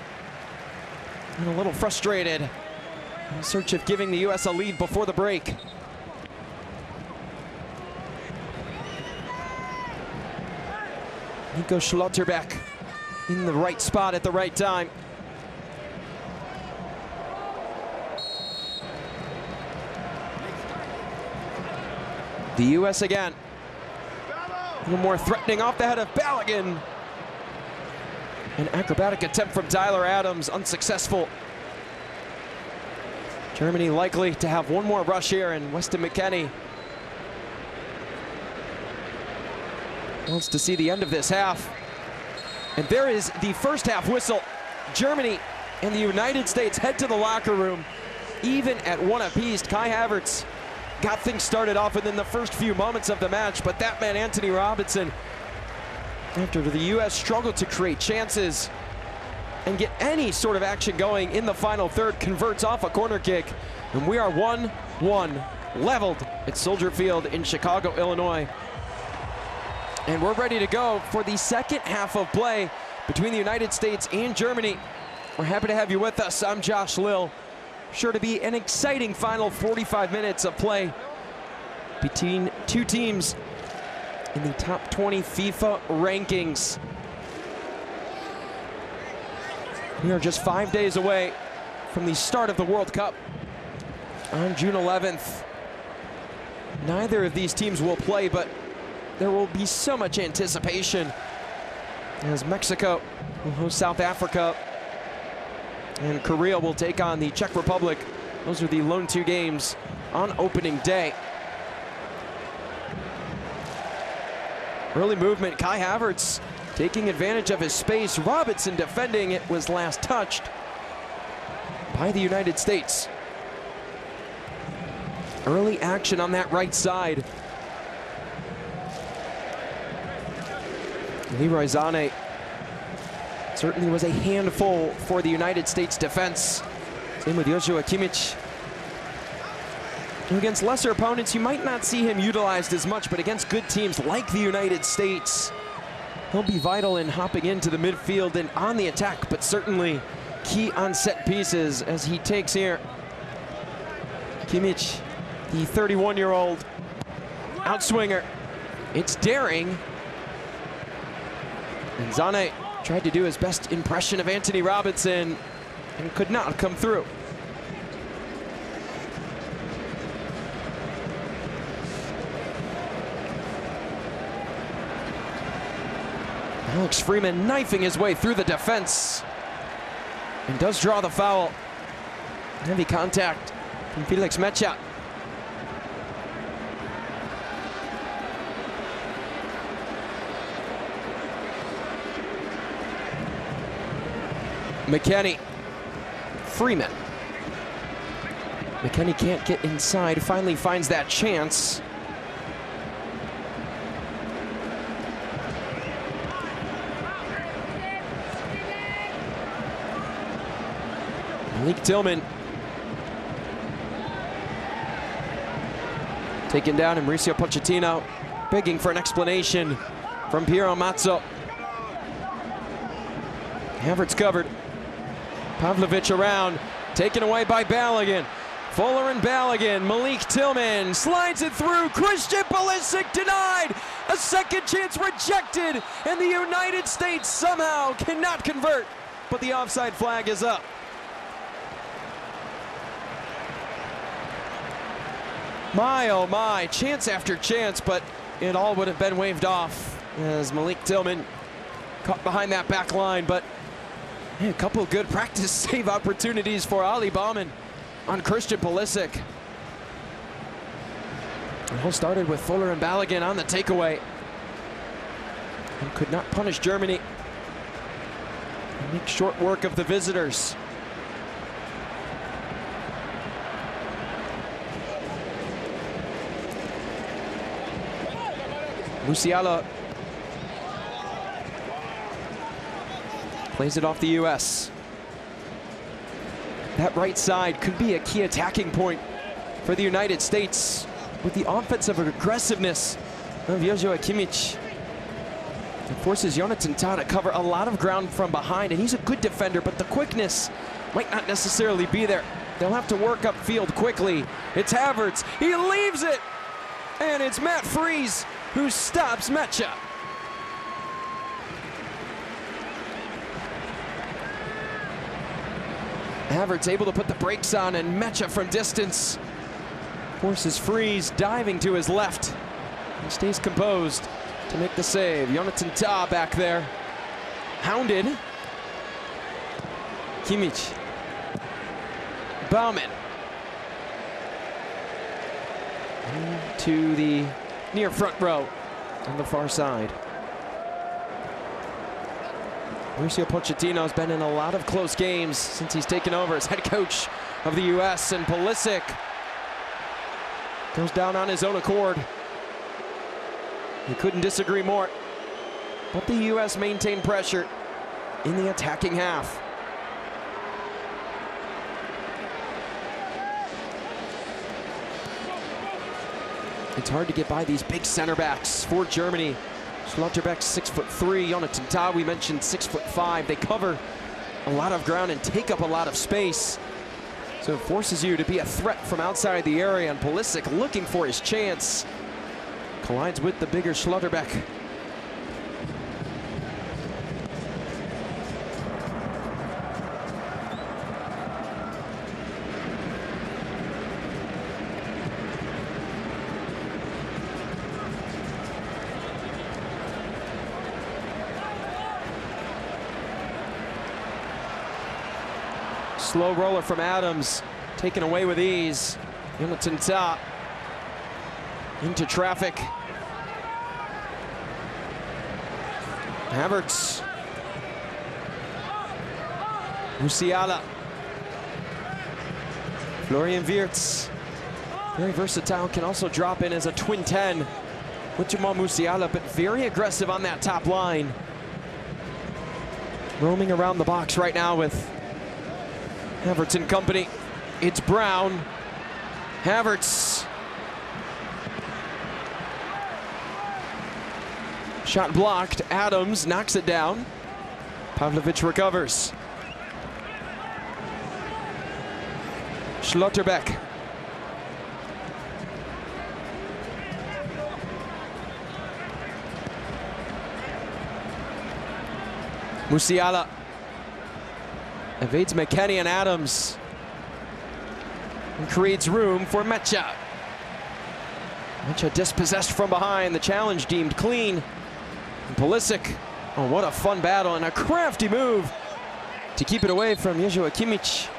And a little frustrated in search of giving the US a lead before the break. Nico Schlotterbeck in the right spot at the right time. The US again. A little more threatening off the head of Balogun. An acrobatic attempt from Tyler Adams, unsuccessful. Germany likely to have one more rush here, and Weston McKennie wants to see the end of this half. And there is the first half whistle. Germany and the United States head to the locker room, even at one apiece. Kai Havertz got things started off within the first few moments of the match, but that man, Anthony Robinson, after the US struggled to create chances and get any sort of action going in the final third, converts off a corner kick, and we are 1-1, leveled at Soldier Field in Chicago, Illinois. And we're ready to go for the second half of play between the United States and Germany. We're happy to have you with us. I'm Josh Lill. Sure to be an exciting final 45 minutes of play between two teams in the top 20 FIFA rankings. We are just 5 days away from the start of the World Cup on June 11th. Neither of these teams will play, but there will be so much anticipation as Mexico will host South Africa and Korea will take on the Czech Republic. Those are the lone two games on opening day. Early movement, Kai Havertz taking advantage of his space. Robinson defending. It was last touched by the United States. Early action on that right side. Leroy Sané certainly was a handful for the United States defense. Same with Joshua Kimmich. Against lesser opponents, you might not see him utilized as much, but against good teams like the United States, he'll be vital in hopping into the midfield and on the attack, but certainly key on set pieces as he takes here Kimmich, the 31-year-old outswinger. It's daring. And Zane tried to do his best impression of Antonee Robinson and could not come through. Alex Freeman knifing his way through the defense and does draw the foul. Heavy contact from Felix Metsä. McKennie, Freeman. McKennie can't get inside, finally finds that chance. Malik Tillman taken down, and Mauricio Pochettino begging for an explanation from Piero Mazzo. Havertz covered. Pavlovic around, taken away by Balogun. Fuller and Balogun, Malik Tillman slides it through, Christian Pulisic denied! A second chance rejected, and the United States somehow cannot convert, but the offside flag is up. My, oh my, chance after chance, but it all would have been waved off as Malik Tillman caught behind that back line, but a couple good practice save opportunities for Ali Baumann on Christian Pulisic. It all started with Fuller and Balogun on the takeaway and could not punish Germany and make short work of the visitors. Musiala plays it off the US. That right side could be a key attacking point for the United States with the offensive aggressiveness of Joshua Kimmich. It forces Jonathan Tah to cover a lot of ground from behind, and he's a good defender, but the quickness might not necessarily be there. They'll have to work upfield quickly. It's Havertz, he leaves it, and it's Matt Freese who stops Metsä. Havertz able to put the brakes on, and Metsä from distance forces Freese diving to his left. He stays composed to make the save. Jonathan Tah back there, hounded. Kimmich, Baumann to the near front row on the far side. Mauricio Pochettino has been in a lot of close games since he's taken over as head coach of the US, and Pulisic goes down on his own accord. He couldn't disagree more, but the US maintained pressure in the attacking half. It's hard to get by these big center backs for Germany. Schlotterbeck 6'3", Jonathan Tah, we mentioned 6'5". They cover a lot of ground and take up a lot of space. So it forces you to be a threat from outside the area, and Pulisic looking for his chance. Collides with the bigger Schlotterbeck. Slow roller from Adams, taken away with ease. Jonathan Tah into traffic. Havertz. Musiala. Florian Wirtz. Very versatile, can also drop in as a twin 10 with Jamal Musiala, but very aggressive on that top line. Roaming around the box right now with Havertz and company. It's Brown. Havertz. Shot blocked. Adams knocks it down. Pavlovic recovers. Schlotterbeck. Musiala evades McKennie and Adams and creates room for Mecha. Mecha dispossessed from behind. The challenge deemed clean. And Pulisic, oh, what a fun battle and a crafty move to keep it away from Joshua Kimmich.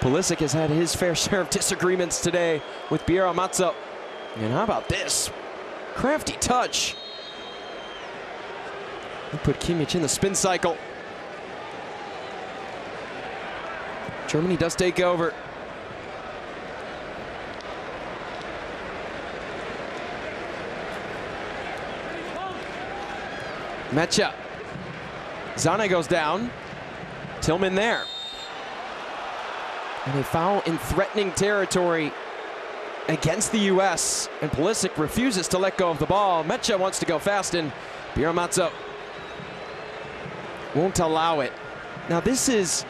Pulisic has had his fair share of disagreements today with Piero Mazza. And how about this? Crafty touch. He put Kimmich in the spin cycle. Germany does take over. Mecha. Zane goes down. Tillman there. And a foul in threatening territory against the U.S. And Pulisic refuses to let go of the ball. Mecha wants to go fast, and Piero Mazza won't allow it. Now this is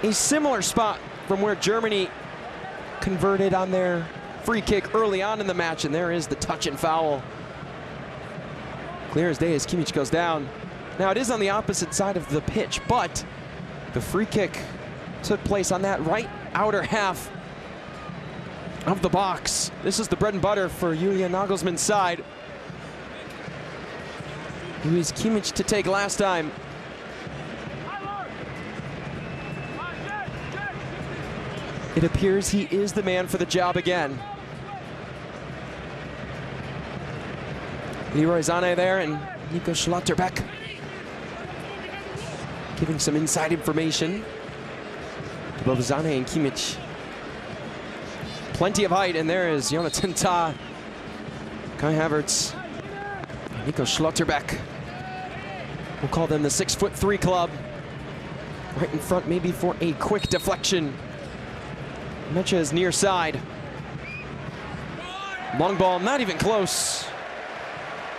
a similar spot from where Germany converted on their free kick early on in the match, and there is the touch and foul. Clear as day as Kimmich goes down. Now it is on the opposite side of the pitch, but the free kick took place on that right outer half of the box. This is the bread and butter for Julian Nagelsmann's side. It was Kimmich to take last time. It appears he is the man for the job again. Leroy Sané there, and Nico Schlotterbeck giving some inside information to both Sané and Kimmich. Plenty of height, and there is Jonathan Tah, Kai Havertz, Nico Schlotterbeck. We'll call them the 6'3" club. Right in front, maybe for a quick deflection. Mecha is near side. Long ball, not even close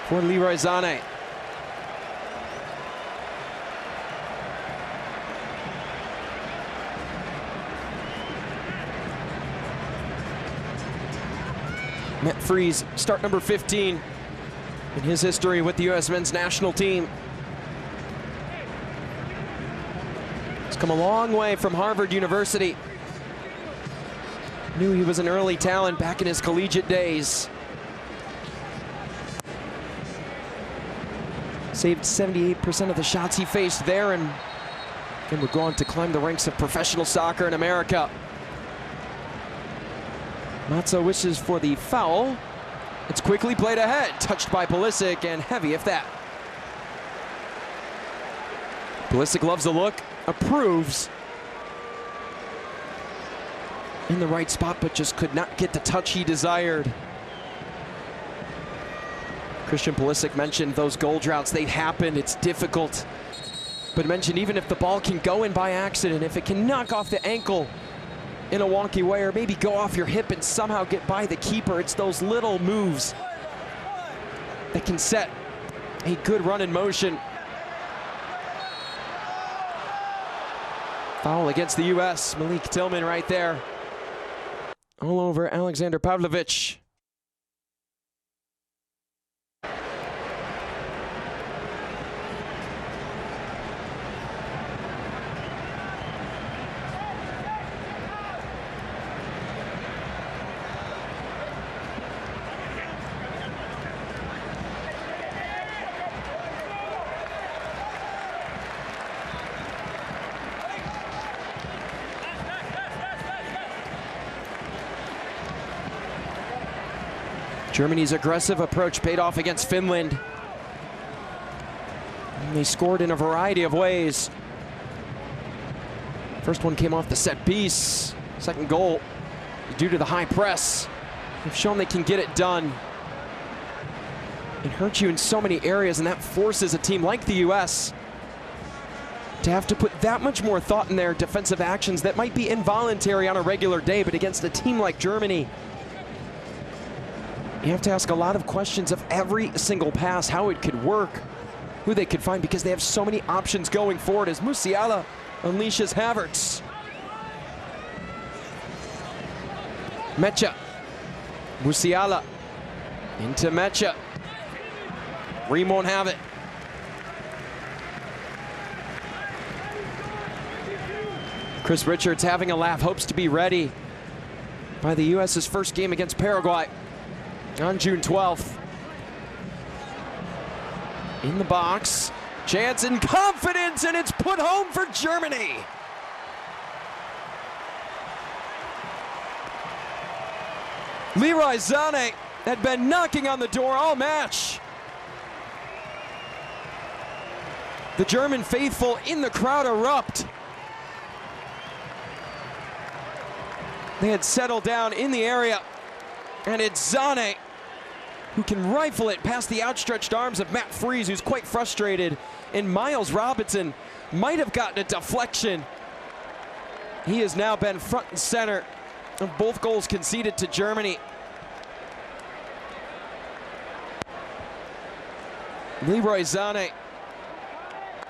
for Leroy Sané. Matt Freese, start number 15 in his history with the U.S. men's national team. He's come a long way from Harvard University. Knew he was an early talent back in his collegiate days. Saved 78% of the shots he faced there, and again would go on to climb the ranks of professional soccer in America. Mazza wishes for the foul. It's quickly played ahead, touched by Pulisic, and heavy if that. Pulisic loves the look, approves. In the right spot, but just could not get the touch he desired. Christian Pulisic mentioned those goal droughts. They happen, it's difficult. But mentioned even if the ball can go in by accident, if it can knock off the ankle in a wonky way, or maybe go off your hip and somehow get by the keeper, it's those little moves that can set a good run in motion. Foul against the U.S. Malik Tillman right there. All over Alexander Pavlovic. Germany's aggressive approach paid off against Finland. And they scored in a variety of ways. First one came off the set piece. Second goal, due to the high press. They've shown they can get it done. It hurts you in so many areas, and that forces a team like the U.S. to have to put that much more thought in their defensive actions that might be involuntary on a regular day, but against a team like Germany, you have to ask a lot of questions of every single pass, how it could work, who they could find, because they have so many options going forward as Musiala unleashes Havertz. Mecha. Musiala into Mecha. Ream won't have it. Chris Richards having a laugh, hopes to be ready by the U.S.'s first game against Paraguay on June 12th. In the box, chance and confidence, and it's put home for Germany. Leroy Sané had been knocking on the door all match. The German faithful in the crowd erupt. They had settled down in the area, and it's Sané who can rifle it past the outstretched arms of Matt Freese, who's quite frustrated, and Miles Robinson might have gotten a deflection. He has now been front and center of both goals conceded to Germany. Leroy Sané,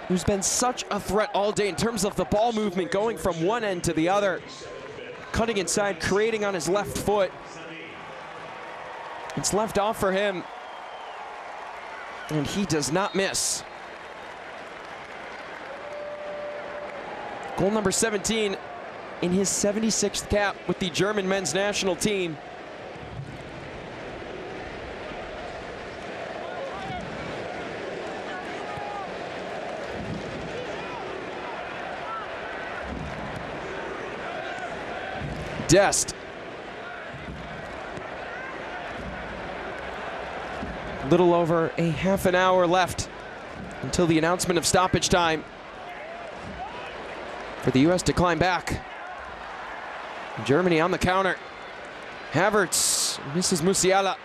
who's been such a threat all day in terms of the ball movement, going from one end to the other, cutting inside, creating on his left foot. It's left off for him, and he does not miss. Goal number 17 in his 76th cap with the German men's national team. Dest. Little over a half an hour left until the announcement of stoppage time for the U.S. to climb back. Germany on the counter. Havertz misses Musiala.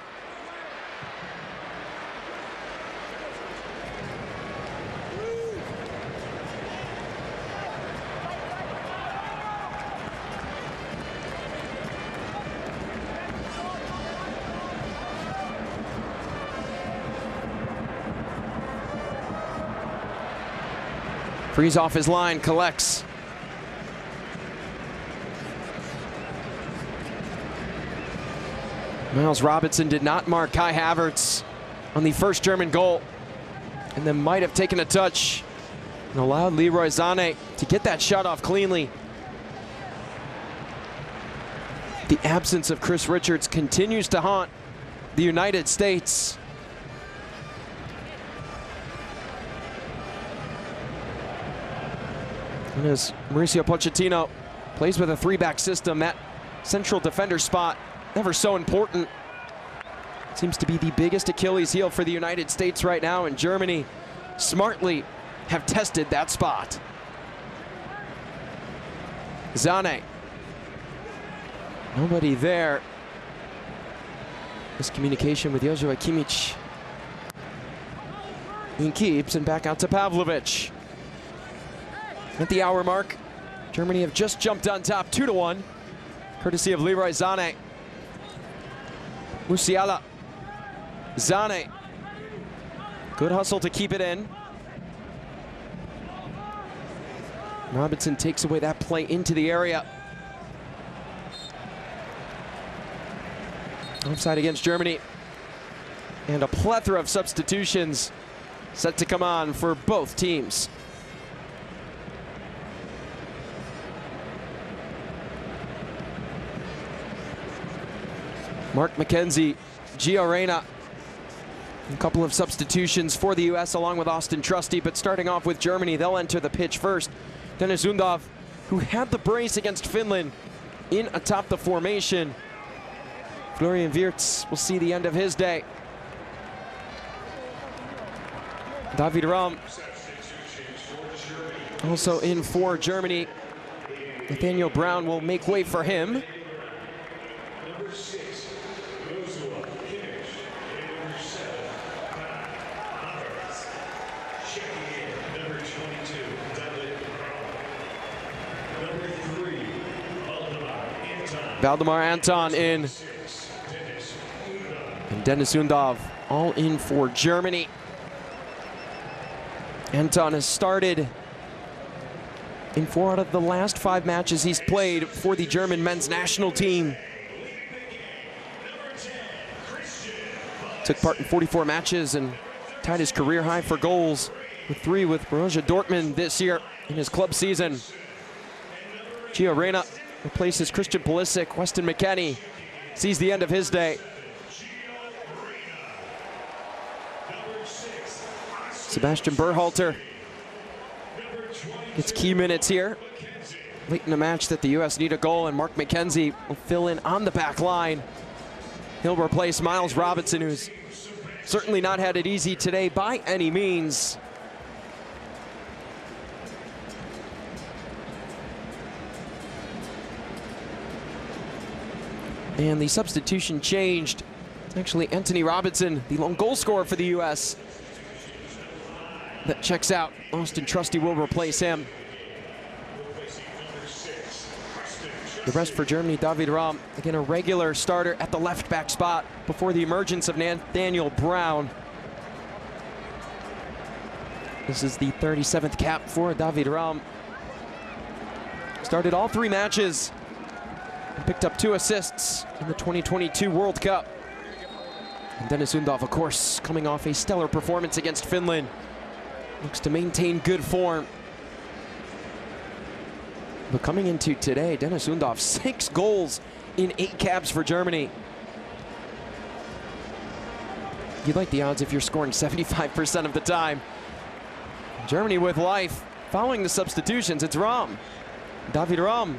Frees off his line, collects. Miles Robinson did not mark Kai Havertz on the first German goal, and then might have taken a touch and allowed Leroy Sané to get that shot off cleanly. The absence of Chris Richards continues to haunt the United States. And as Mauricio Pochettino plays with a three-back system, that central defender spot, never so important. Seems to be the biggest Achilles heel for the United States right now, and Germany smartly have tested that spot. Sané. Nobody there. Miscommunication with Joshua Kimmich. He keeps, and back out to Pavlovic. At the hour mark, Germany have just jumped on top 2-1, courtesy of Leroy Sané. Musiala. Sané. Good hustle to keep it in. Robinson takes away that play into the area. Offside against Germany. And a plethora of substitutions set to come on for both teams. Mark McKenzie, Gio Reyna, a couple of substitutions for the U.S. along with Austin Trusty, but starting off with Germany, they'll enter the pitch first. Dennis Undav, who had the brace against Finland in atop the formation. Florian Wirtz will see the end of his day. David Raum also in for Germany. Nathaniel Brown will make way for him. Valdemar Anton in. And Dennis Undorf all in for Germany. Anton has started in 4 out of the last 5 matches he's played for the German men's national team. Took part in 44 matches and tied his career high for goals with 3 with Borussia Dortmund this year in his club season. Gio Reyna replaces Christian Pulisic. Weston McKennie sees the end of his day. Sebastian Berhalter gets key minutes here. Late in the match that the U.S. need a goal, and Mark McKenzie will fill in on the back line. He'll replace Miles Robinson, who's certainly not had it easy today by any means. And the substitution changed. It's actually Anthony Robinson, the lone goal scorer for the U.S. that checks out. Austin Trusty will replace him. The rest for Germany, David Raum, again a regular starter at the left back spot before the emergence of Nathaniel Brown. This is the 37th cap for David Raum. Started all 3 matches and picked up 2 assists in the 2022 World Cup. And Dennis Undorf, of course, coming off a stellar performance against Finland. Looks to maintain good form. But coming into today, Dennis Undorf, 6 goals in 8 caps for Germany. You'd like the odds if you're scoring 75% of the time. Germany with life. Following the substitutions, it's Raum. David Raum.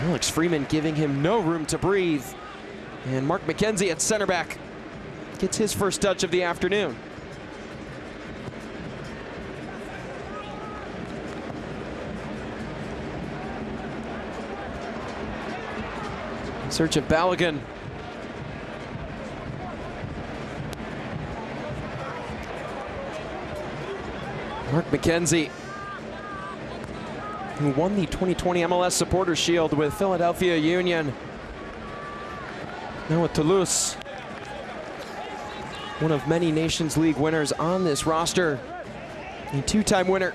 Alex Freeman giving him no room to breathe. And Mark McKenzie at center back gets his first touch of the afternoon. In search of Balogun. Mark McKenzie, who won the 2020 MLS Supporters Shield with Philadelphia Union. Now with Toulouse. One of many Nations League winners on this roster. A 2-time winner.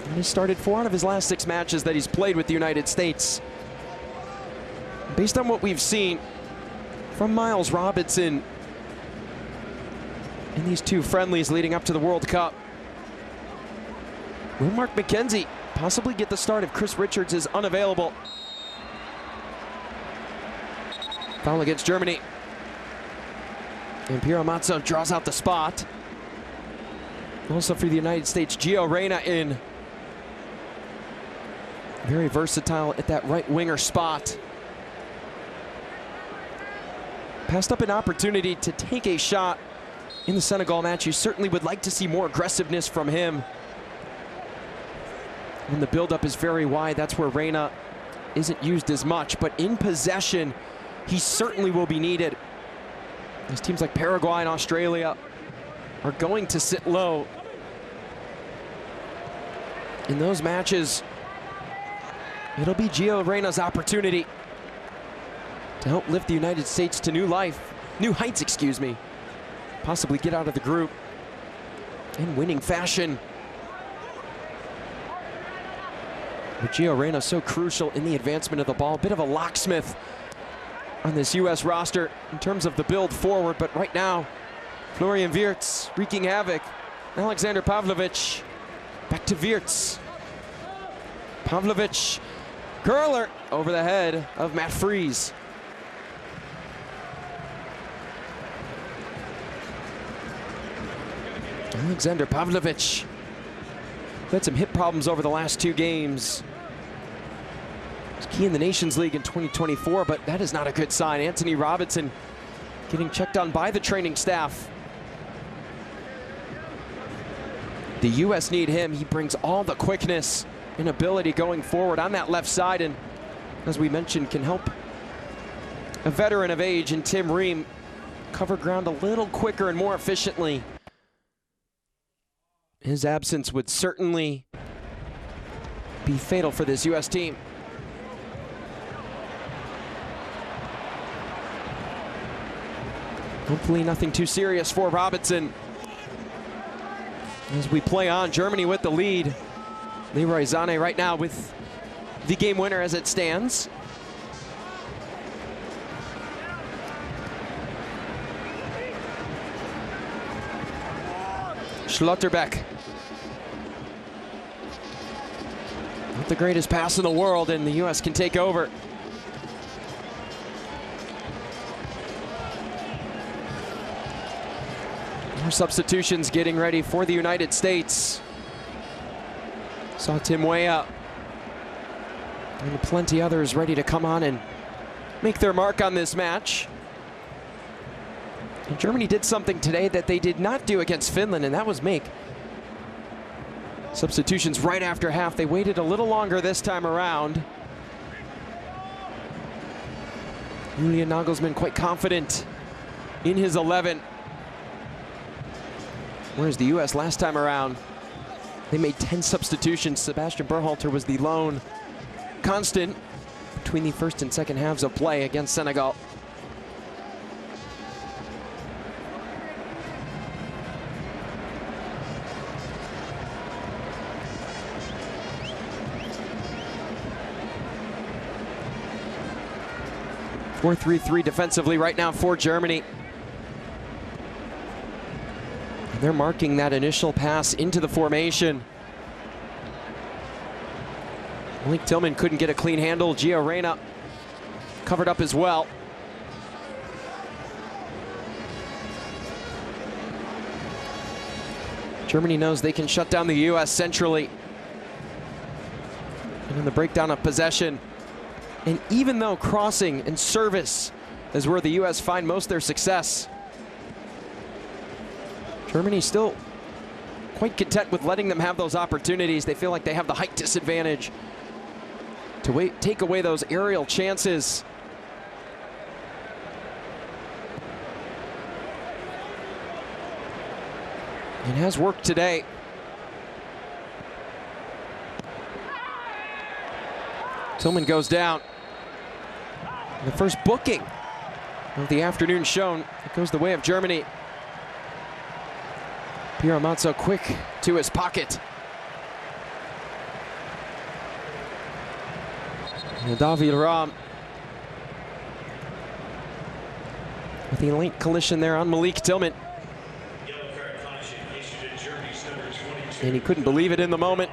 And he started 4 out of his last 6 matches that he's played with the United States. Based on what we've seen from Miles Robinson in these 2 friendlies leading up to the World Cup, will Mark McKenzie possibly get the start if Chris Richards is unavailable? Foul against Germany. And Piero Mazza draws out the spot. Also for the United States, Gio Reyna in. Very versatile at that right winger spot. Passed up an opportunity to take a shot in the Senegal match. You certainly would like to see more aggressiveness from him. When the buildup is very wide, that's where Reyna isn't used as much. But in possession, he certainly will be needed. As teams like Paraguay and Australia are going to sit low in those matches. It'll be Gio Reyna's opportunity to help lift the United States to new heights, excuse me. Possibly get out of the group in winning fashion. But Gio Reyna so crucial in the advancement of the ball. Bit of a locksmith on this U.S. roster in terms of the build forward. But right now, Florian Wirtz wreaking havoc. Alexander Pavlovic back to Wirtz. Pavlovic, curler over the head of Matt Freese. Alexander Pavlovic had some hip problems over the last 2 games. He's key in the Nations League in 2024, but that is not a good sign. Anthony Robinson getting checked on by the training staff. The U.S. need him. He brings all the quickness and ability going forward on that left side, and as we mentioned, can help a veteran of age in Tim Ream cover ground a little quicker and more efficiently. His absence would certainly be fatal for this U.S. team. Hopefully nothing too serious for Robinson. As we play on, Germany with the lead. Leroy Sané right now with the game winner as it stands. Schlotterbeck. Not the greatest pass in the world, and the U.S. can take over. More substitutions getting ready for the United States. Saw Tim Weah and plenty others ready to come on and make their mark on this match. And Germany did something today that they did not do against Finland, and that was make substitutions right after half. They waited a little longer this time around. Julian Nagelsmann quite confident in his 11. Whereas the U.S. last time around, they made 10 substitutions. Sebastian Berhalter was the lone constant between the first and second halves of play against Senegal. (4-3-3) defensively right now for Germany. They're marking that initial pass into the formation. Malik Tillman couldn't get a clean handle. Gio Reyna covered up as well. Germany knows they can shut down the U.S. centrally. And in the breakdown of possession. And even though crossing and service is where the U.S. find most of their success, Germany still quite content with letting them have those opportunities. They feel like they have the height disadvantage to take away those aerial chances. It has worked today. Tillman goes down. The first booking of the afternoon shown. It goes the way of Germany. Piero Mazzo quick to his pocket. And David Raum with the late collision there on Malik Tillman. And he couldn't believe it in the moment.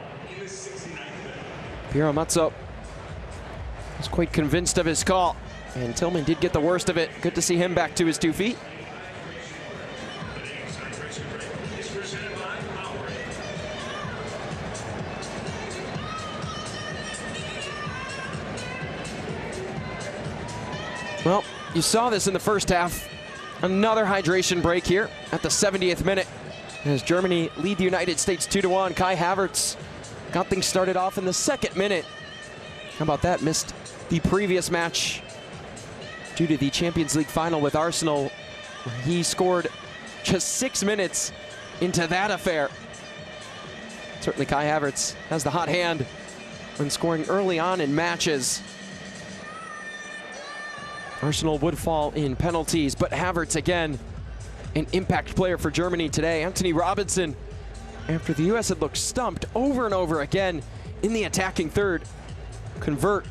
Piero Mazzo was quite convinced of his call, and Tillman did get the worst of it. Good to see him back to his 2 feet. Well, you saw this in the first half. Another hydration break here at the 70th minute as Germany lead the United States 2-1. Kai Havertz got things started off in the 2nd minute. How about that? Missed the previous match due to the Champions League final with Arsenal. He scored just 6 minutes into that affair. Certainly Kai Havertz has the hot hand when scoring early on in matches. Arsenal would fall in penalties, but Havertz again, an impact player for Germany today. Anthony Robinson, after the U.S. had looked stumped over and over again in the attacking third, convert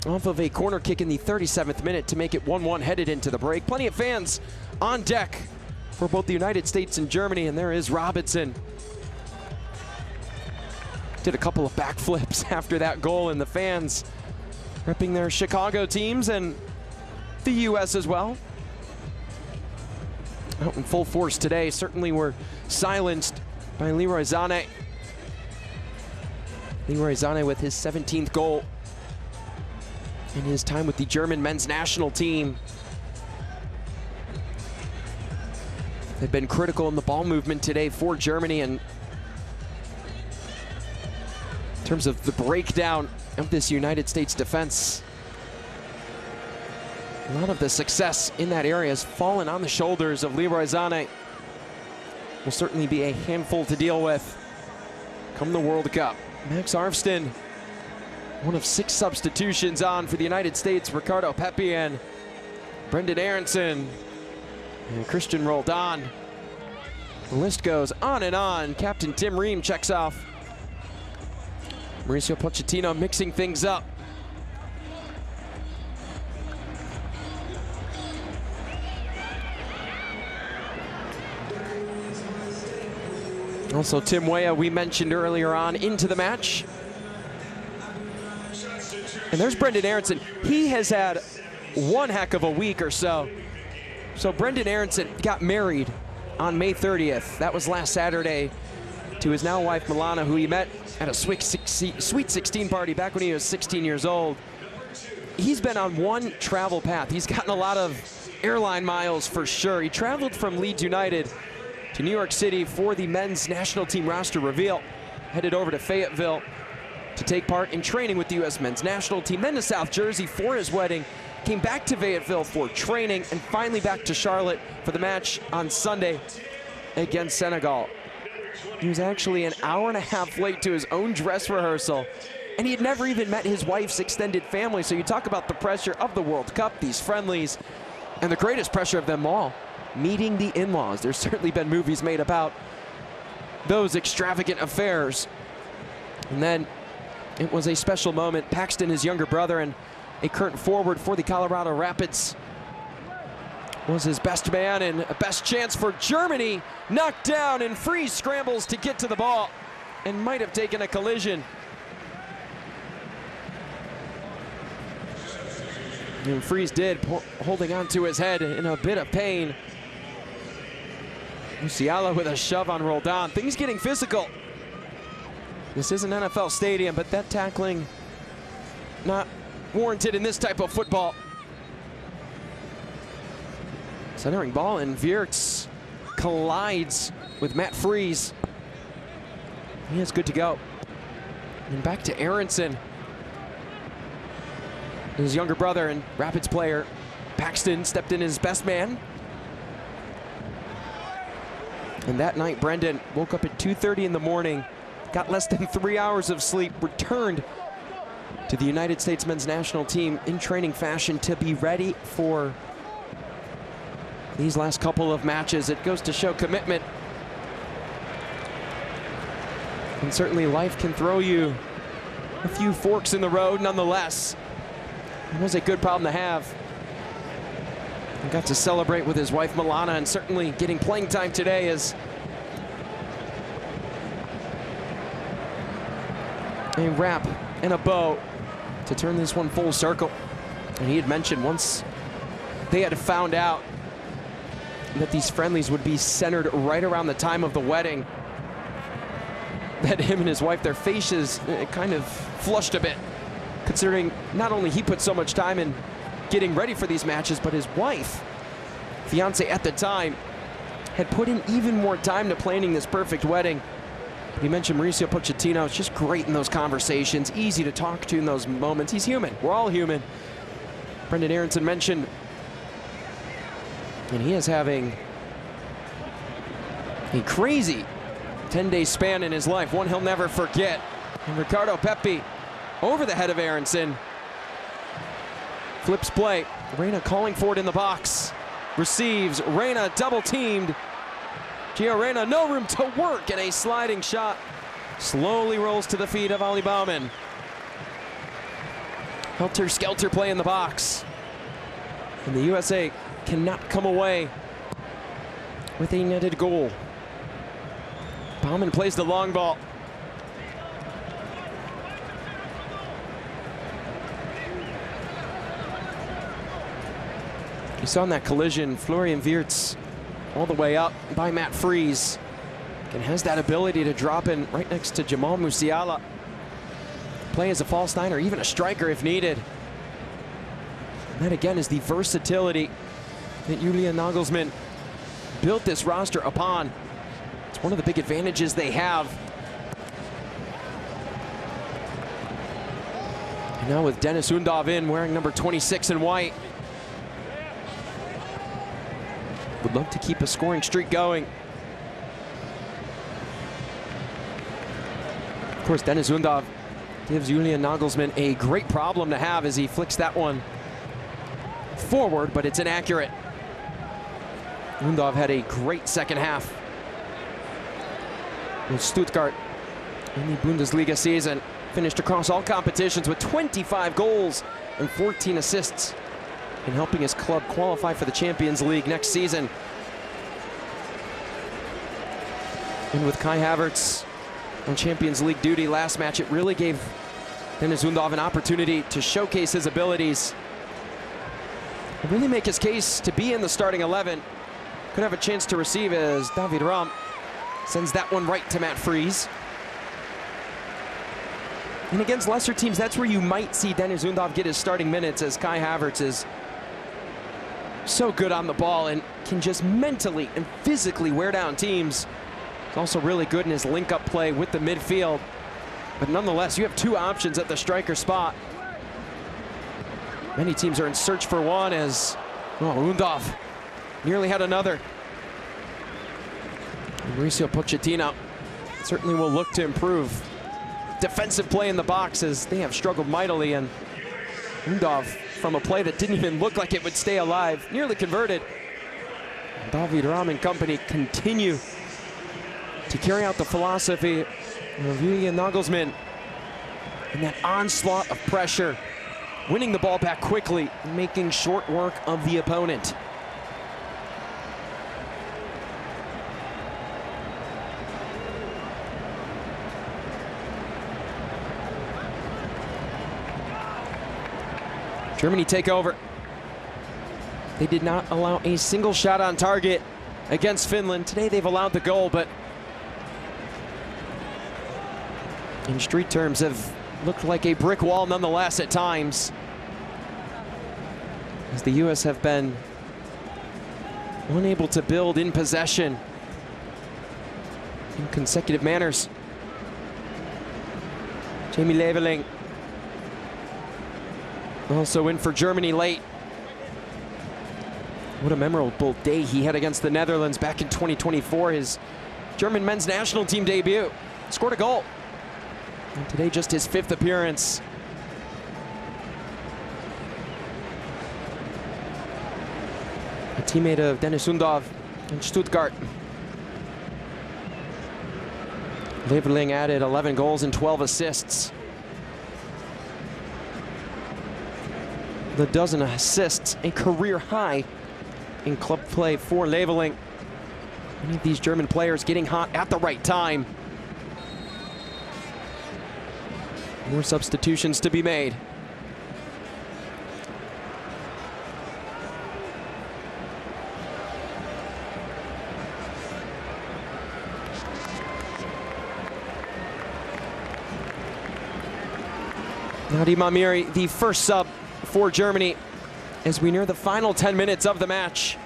off of a corner kick in the 37th minute to make it 1-1 headed into the break. Plenty of fans on deck for both the United States and Germany, and there is Robinson. Did a couple of backflips after that goal, and the fans repping their Chicago teams and the U.S. as well. Out in full force today. Certainly were silenced by Leroy Sané. Leroy Sané with his 17th goal in his time with the German men's national team. They've been critical in the ball movement today for Germany, and in terms of the breakdown of this United States defense, a lot of the success in that area has fallen on the shoulders of Leroy Sané. Will certainly be a handful to deal with. come the World Cup. Max Arfsten, one of 6 substitutions on for the United States. Ricardo Pepi and Brenden Aaronson and Christian Roldan. The list goes on and on. Captain Tim Ream checks off. Mauricio Pochettino mixing things up. Also, Tim Weah, we mentioned earlier on, into the match. And there's Brenden Aaronson. He has had one heck of a week or so. So Brenden Aaronson got married on May 30th. That was last Saturday to his now wife, Milana, who he met at a Sweet 16 party back when he was 16 years old. He's been on one travel path. He's gotten a lot of airline miles for sure. He traveled from Leeds United to New York City for the men's national team roster reveal. Headed over to Fayetteville to take part in training with the U.S. men's national team. Then to South Jersey for his wedding. Came back to Fayetteville for training and finally back to Charlotte for the match on Sunday against Senegal. He was actually an hour and a half late to his own dress rehearsal, and he had never even met his wife's extended family. So you talk about the pressure of the World Cup, these friendlies, and the greatest pressure of them all, meeting the in-laws. There's certainly been movies made about those extravagant affairs. And then it was a special moment. Paxton, his younger brother and a current forward for the Colorado Rapids, was his best man and a best chance for Germany. Knocked down, and Freeze scrambles to get to the ball and might have taken a collision. And Freeze did, holding on to his head in a bit of pain. Musiala with a shove on Roldan. Things getting physical. This is an NFL stadium, but that tackling not warranted in this type of football. Centering ball, and Wirtz collides with Matt Freeze. He is good to go. And back to Aaronson. His younger brother and Rapids player, Paxton, stepped in as best man. And that night, Brenden woke up at 2:30 in the morning, got less than 3 hours of sleep, returned to the United States men's national team in training fashion to be ready for these last couple of matches. It goes to show commitment. And certainly life can throw you a few forks in the road nonetheless. It was a good problem to have. He got to celebrate with his wife Milana, and certainly getting playing time today is a wrap and a bow to turn this one full circle. And he had mentioned once they had found out that these friendlies would be centered right around the time of the wedding, that him and his wife, their faces kind of flushed a bit, considering not only he put so much time in getting ready for these matches, but his wife, fiance at the time, had put in even more time to planning this perfect wedding. He mentioned Mauricio Pochettino. It's just great in those conversations, easy to talk to in those moments. He's human. We're all human. Brenden Aaronson mentioned, and he is having a crazy 10-day span in his life, one he'll never forget. And Ricardo Pepi over the head of Aaronson. Flips play. Reyna calling for it in the box. Receives. Reyna double teamed. Gio Reyna, no room to work, and a sliding shot slowly rolls to the feet of Ali Baumann. Helter-skelter play in the box. And the USA cannot come away with a netted goal. Baumann plays the long ball. You saw in that collision, Florian Wirtz all the way up by Matt Freeze, and has that ability to drop in right next to Jamal Musiala. Play as a false nine or even a striker if needed. And that again is the versatility that Julian Nagelsmann built this roster upon. It's one of the big advantages they have. And now with Dennis Undav in, wearing number 26 in white. Would love to keep a scoring streak going. course, Denis Undav gives Julian Nagelsmann a great problem to have as he flicks that one forward, but it's inaccurate. Undav had a great second half with Stuttgart in the Bundesliga season. Finished across all competitions with 25 goals and 14 assists in helping his club qualify for the Champions League next season. And with Kai Havertz on Champions League duty last match, it really gave Denis Undav an opportunity to showcase his abilities and really make his case to be in the starting 11. Could have a chance to receive as David Raum sends that one right to Matt Freese. And against lesser teams, that's where you might see Denis Undav get his starting minutes, as Kai Havertz is so good on the ball and can just mentally and physically wear down teams. He's also really good in his link-up play with the midfield. But nonetheless, you have two options at the striker spot. Many teams are in search for one, as Undav nearly had another. Mauricio Pochettino certainly will look to improve defensive play in the box, as they have struggled mightily, and Undav, from a play that didn't even look like it would stay alive, nearly converted. David Raum and company continue to carry out the philosophy of Julian Nagelsmann and that onslaught of pressure, winning the ball back quickly, making short work of the opponent. Germany take over. They did not allow a single shot on target against Finland. Today they've allowed the goal, but in street terms have looked like a brick wall nonetheless at times, as the US have been unable to build in possession in consecutive manners. Jamie Leveling also in for Germany late. What a memorable day he had against the Netherlands back in 2024, his German men's national team debut. Scored a goal. And today just his 5th appearance. A teammate of Denis Undav in Stuttgart. Leveling added 11 goals and 12 assists. The dozen assists, a career high in club play for Leveling. Many of these German players getting hot at the right time. More substitutions to be made. Nadim Amiri, the first sub for Germany as we near the final 10 minutes of the match.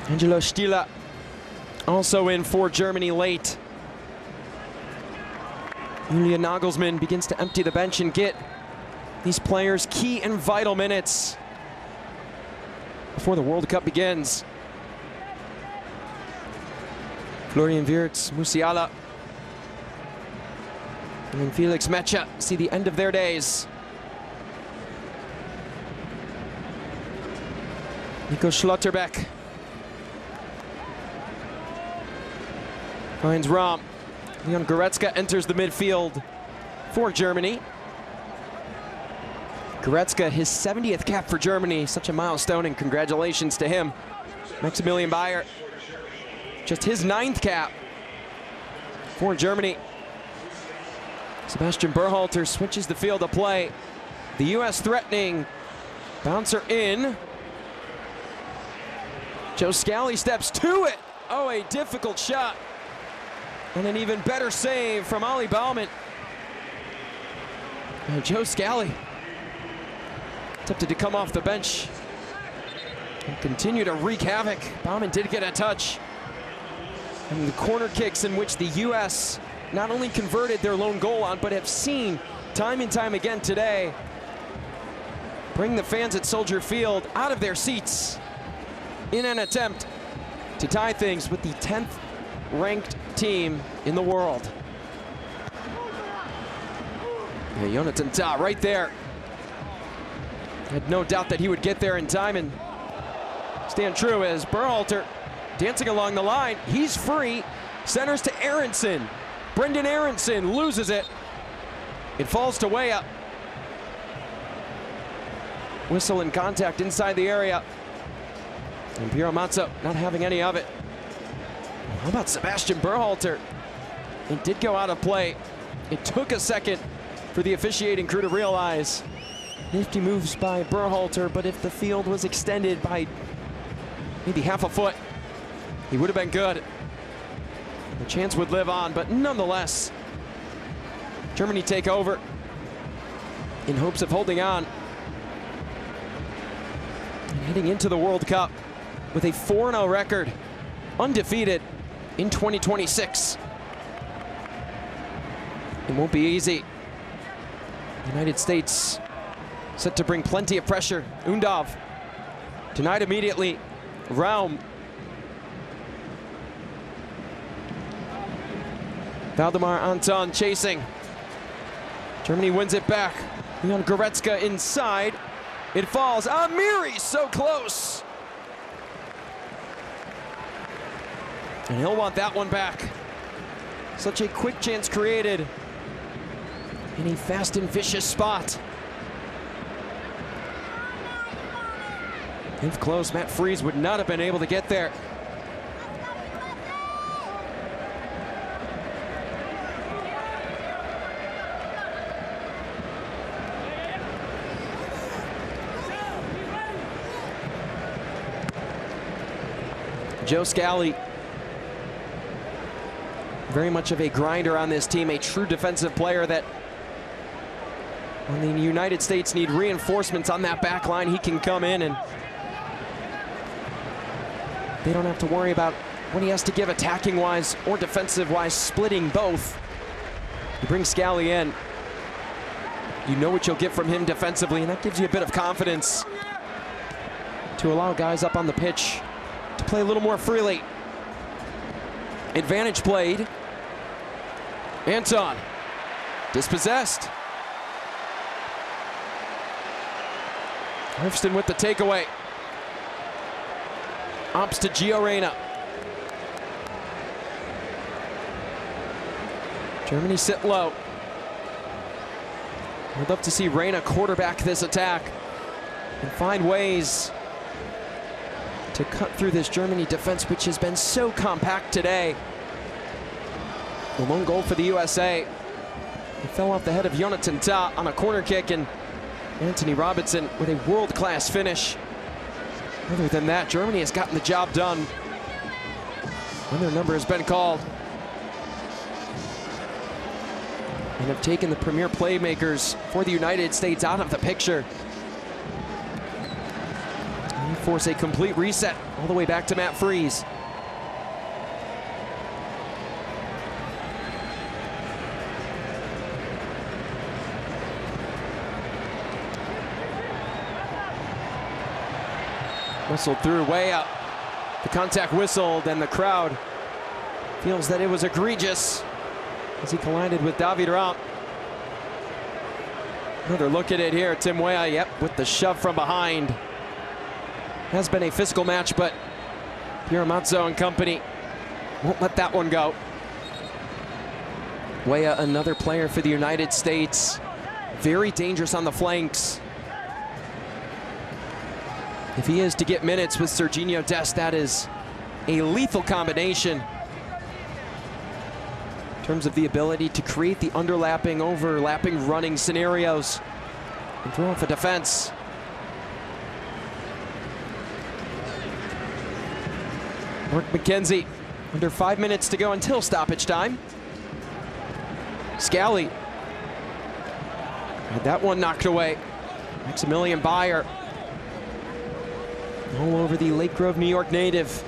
Angelo Stiller also in for Germany late. Julian Nagelsmann begins to empty the bench and get these players key and vital minutes before the World Cup begins. Florian Wirtz, Musiala, and Felix Metscher see the end of their days. Nico Schlotterbeck finds Raum. Leon Goretzka enters the midfield for Germany. Goretzka, his 70th cap for Germany, such a milestone, and congratulations to him. Maximilian Bayer, just his 9th cap for Germany. Sebastian Berhalter switches the field of play. The US threatening, bouncer in. Joe Scally steps to it. Oh, a difficult shot. And an even better save from Ollie Baumann. And Joe Scally attempted to come off the bench and continue to wreak havoc. Baumann did get a touch. And the corner kicks in which the US not only converted their lone goal on, but have seen time and time again today bring the fans at Soldier Field out of their seats in an attempt to tie things with the 10th ranked team in the world. Yeah, Jonathan Tah right there. Had no doubt that he would get there in time and stand true as Berhalter dancing along the line. He's free. Centers to Aronson. Brenden Aronson loses it. It falls to Weah. Whistle and contact inside the area. And Piero Mazzo not having any of it. How about Sebastian Berhalter? It did go out of play. It took a second for the officiating crew to realize. Nifty moves by Berhalter, but if the field was extended by maybe half a foot, he would have been good. The chance would live on, but nonetheless, Germany take over in hopes of holding on and heading into the World Cup with a 4-0 record, undefeated in 2026. It won't be easy. The United States set to bring plenty of pressure. Undav denied immediately. Raum. Valdemar Anton chasing. Germany wins it back. Leon Goretzka inside. It falls. Amiri so close. And he'll want that one back. Such a quick chance created in a fast and vicious spot. If close, Matt Freese would not have been able to get there. Joe Scally, very much of a grinder on this team, a true defensive player that when the United States need reinforcements on that back line, he can come in and they don't have to worry about what he has to give attacking-wise or defensive-wise, splitting both. You bring Scally in, you know what you'll get from him defensively, and that gives you a bit of confidence to allow guys up on the pitch to play a little more freely. Advantage played. Anton, dispossessed. Herfston with the takeaway. Ops to Gio Reyna. Germany sit low. I'd love to see Reyna quarterback this attack and find ways to cut through this Germany defense, which has been so compact today. The lone goal for the USA. It fell off the head of Jonathan Tah on a corner kick, and Anthony Robinson with a world-class finish. Other than that, Germany has gotten the job done when their number has been called. And have taken the premier playmakers for the United States out of the picture. And force a complete reset all the way back to Matt Freese. Whistled through, way out. The contact whistled, and the crowd feels that it was egregious as he collided with David Raum. Another look at it here. Tim Weah, yep, with the shove from behind. Has been a physical match, but Piero Mazzo and company won't let that one go. Weah, another player for the United States. Very dangerous on the flanks. If he is to get minutes with Sergiño Dest, that is a lethal combination in terms of the ability to create the underlapping, overlapping running scenarios and throw off a defense. Mark McKenzie, under 5 minutes to go until stoppage time. Scally had that one knocked away. Maximilian Bayer, all over the Lake Grove, New York native.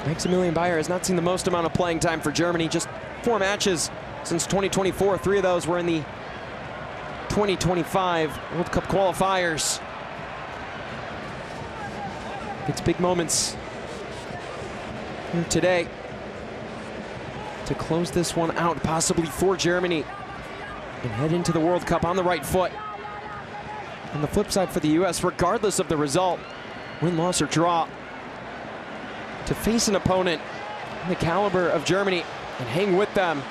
Maximilian Bayer has not seen the most amount of playing time for Germany, just 4 matches since 2024. 3 of those were in the 2025 World Cup qualifiers. It's big moments here today to close this one out, possibly for Germany, and head into the World Cup on the right foot. On the flip side for the U.S., regardless of the result, win, loss, or draw, to face an opponent in the caliber of Germany and hang with them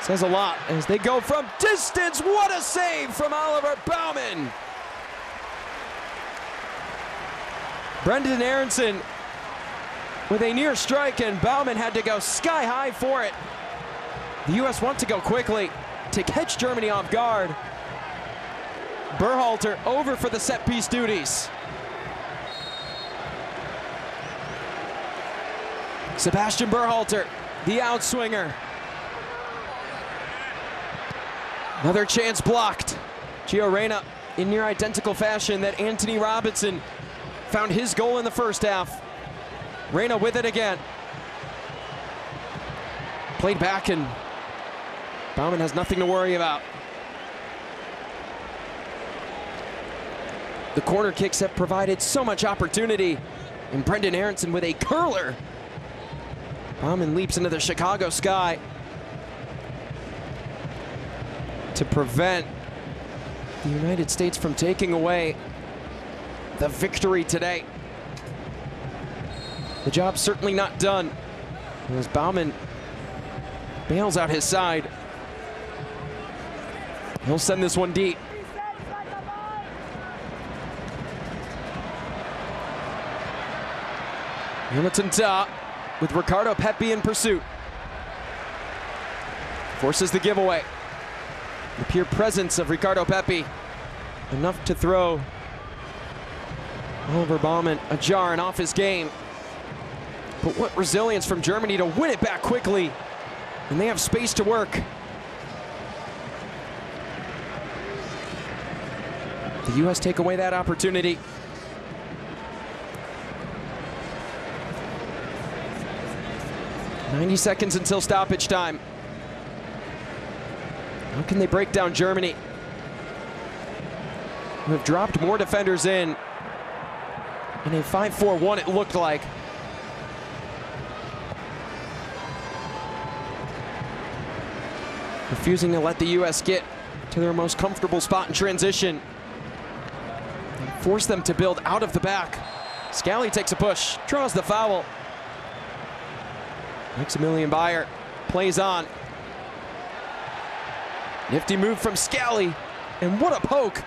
says a lot as they go from distance. What a save from Oliver Baumann! Brenden Aaronson with a near strike, and Baumann had to go sky high for it. The U.S. want to go quickly to catch Germany off guard. Berhalter over for the set piece duties. Sebastian Berhalter, the outswinger. Another chance blocked. Gio Reyna in near identical fashion that Antonee Robinson found his goal in the first half. Reyna with it again. Played back, and Baumann has nothing to worry about. The corner kicks have provided so much opportunity, and Brenden Aaronson with a curler. Baumann leaps into the Chicago sky to prevent the United States from taking away the victory today. The job's certainly not done as Baumann bails out his side. He'll send this one deep. Jonathan Tah with Ricardo Pepi in pursuit. Forces the giveaway. The pure presence of Ricardo Pepi, enough to throw Oliver Baumann ajar and off his game. But what resilience from Germany to win it back quickly, and they have space to work. The U.S. take away that opportunity. "90 seconds until stoppage time. How can they break down Germany, who have dropped more defenders in a 5-4-1 it looked like? Refusing to let the U.S. get to their most comfortable spot in transition and force them to build out of the back. Scally takes a push, draws the foul. Maximilian Bayer plays on. Nifty move from Scally, and what a poke.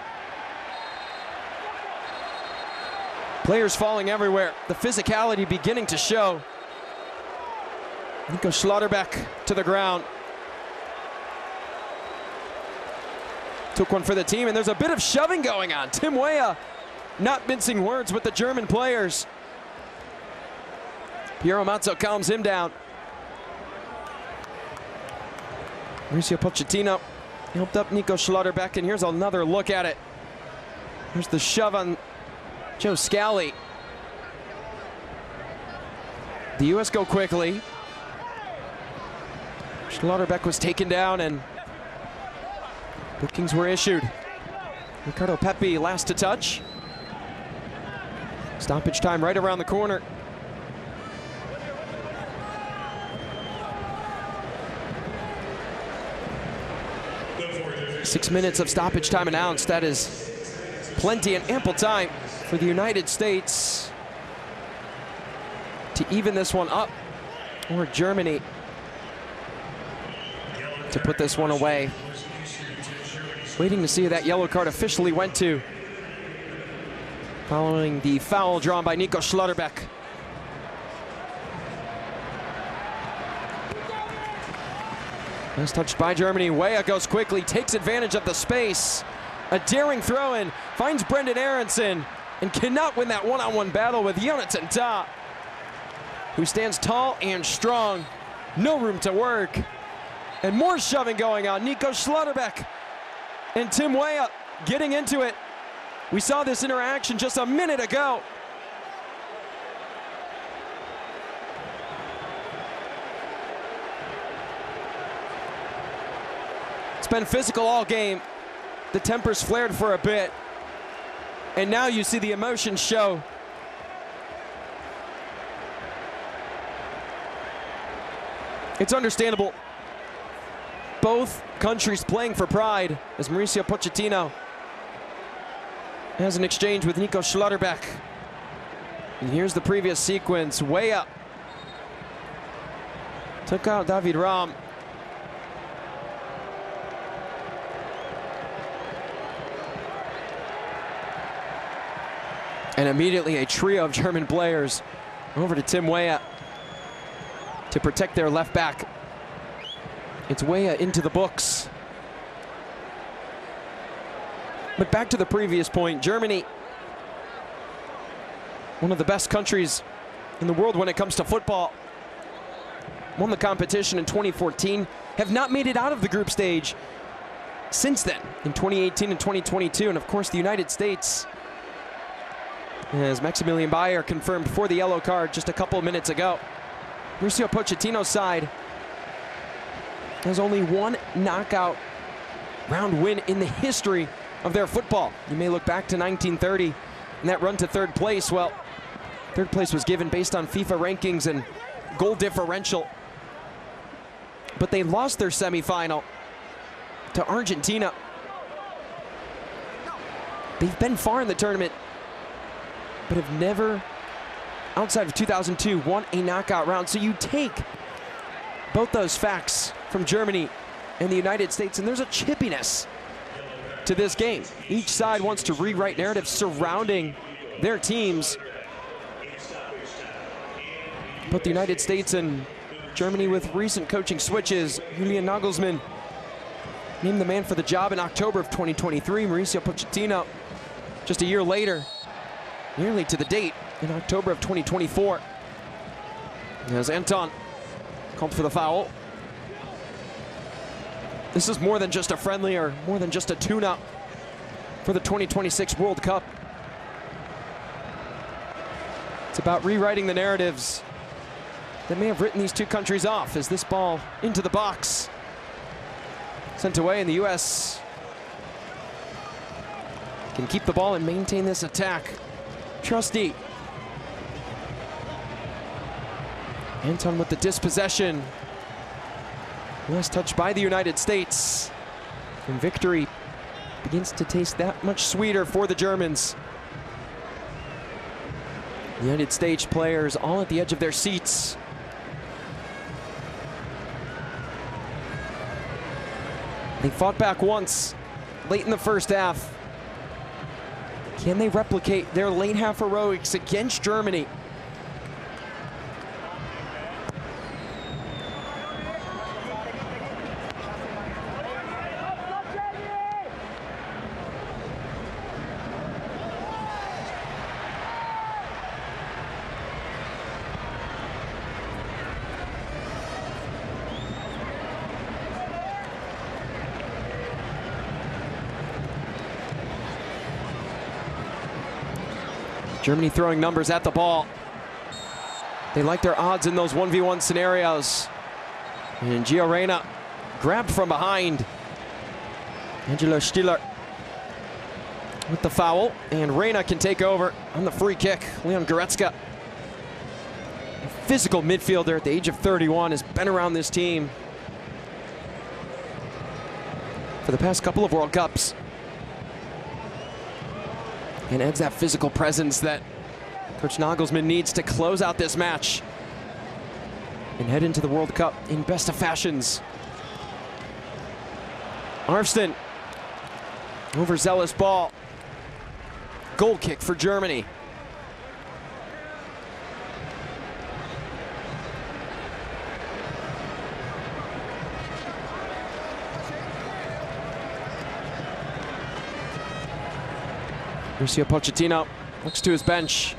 Players falling everywhere, the physicality beginning to show. Nico Schlotterbeck to the ground. Took one for the team, and there's a bit of shoving going on. Tim Weah not mincing words with the German players. Piero Mazzo calms him down. Mauricio Pochettino helped up Nico Schlotterbeck, and here's another look at it. Here's the shove on Joe Scally. The U.S. go quickly. Schlotterbeck was taken down, and bookings were issued. Ricardo Pepi last to touch. Stoppage time right around the corner. Six minutes of stoppage time announced. That is plenty and ample time for the United States to even this one up, or Germany to put this one away. Waiting to see who that yellow card officially went to, following the foul drawn by Nico Schlotterbeck. Last touched by Germany. Weah goes quickly, takes advantage of the space. A daring throw-in, finds Brenden Aaronson, and cannot win that one-on-one battle with Jonathan Tah, who stands tall and strong. No room to work. And more shoving going on. Nico Schlotterbeck and Tim Weah getting into it. We saw this interaction just a minute ago. It's been physical all game. The tempers flared for a bit. And now you see the emotions show It's understandable. Both countries playing for pride as Mauricio Pochettino has an exchange with Nico Schlotterbeck. And here's the previous sequence. Weah took out David Raum. And immediately a trio of German players over to Tim Weah to protect their left back. It's Weah into the books. But back to the previous point, Germany, one of the best countries in the world when it comes to football, won the competition in 2014, have not made it out of the group stage since then, in 2018 and 2022. And of course, the United States, as Maximilian Bayer confirmed for the yellow card just a couple of minutes ago, Mauricio Pochettino's side has only one knockout round win in the history of their football. You may look back to 1930 and that run to third place. Well, third place was given based on FIFA rankings and goal differential. But they lost their semifinal to Argentina. They've been far in the tournament, but have never, outside of 2002, won a knockout round. So you take both those facts from Germany and the United States, and there's a chippiness to this game. Each side wants to rewrite narratives surrounding their teams. But the United States and Germany, with recent coaching switches, Julian Nagelsmann named the man for the job in October of 2023. Mauricio Pochettino, just a year later, nearly to the date, in October of 2024. As Anton called for the foul. This is more than just a friendly or more than just a tune-up for the 2026 World Cup. It's about rewriting the narratives that may have written these two countries off, as this ball into the box. Sent away, and the U.S. can keep the ball and maintain this attack. Trusty. Anton with the dispossession. Last touch by the United States. And victory begins to taste that much sweeter for the Germans. United States players all at the edge of their seats. They fought back once, late in the first half. Can they replicate their late half heroics against Germany? Germany throwing numbers at the ball. They like their odds in those 1v1 scenarios. And Gio Reyna grabbed from behind. Angelo Stiller with the foul, and Reyna can take over on the free kick. Leon Goretzka, a physical midfielder at the age of 31, has been around this team for the past couple of World Cups. And adds that physical presence that Coach Nagelsmann needs to close out this match and head into the World Cup in best of fashions. Arfsten, overzealous ball. Goal kick for Germany. Mauricio Pochettino looks to his bench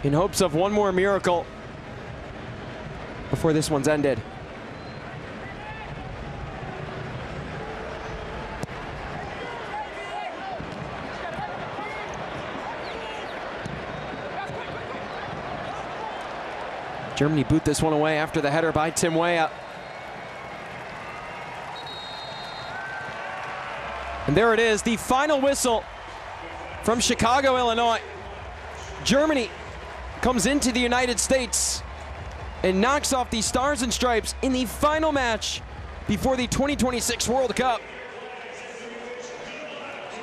in hopes of one more miracle before this one's ended. Germany boot this one away after the header by Tim Weah. And there it is, the final whistle from Chicago, Illinois. Germany comes into the United States and knocks off the Stars and Stripes in the final match before the 2026 World Cup.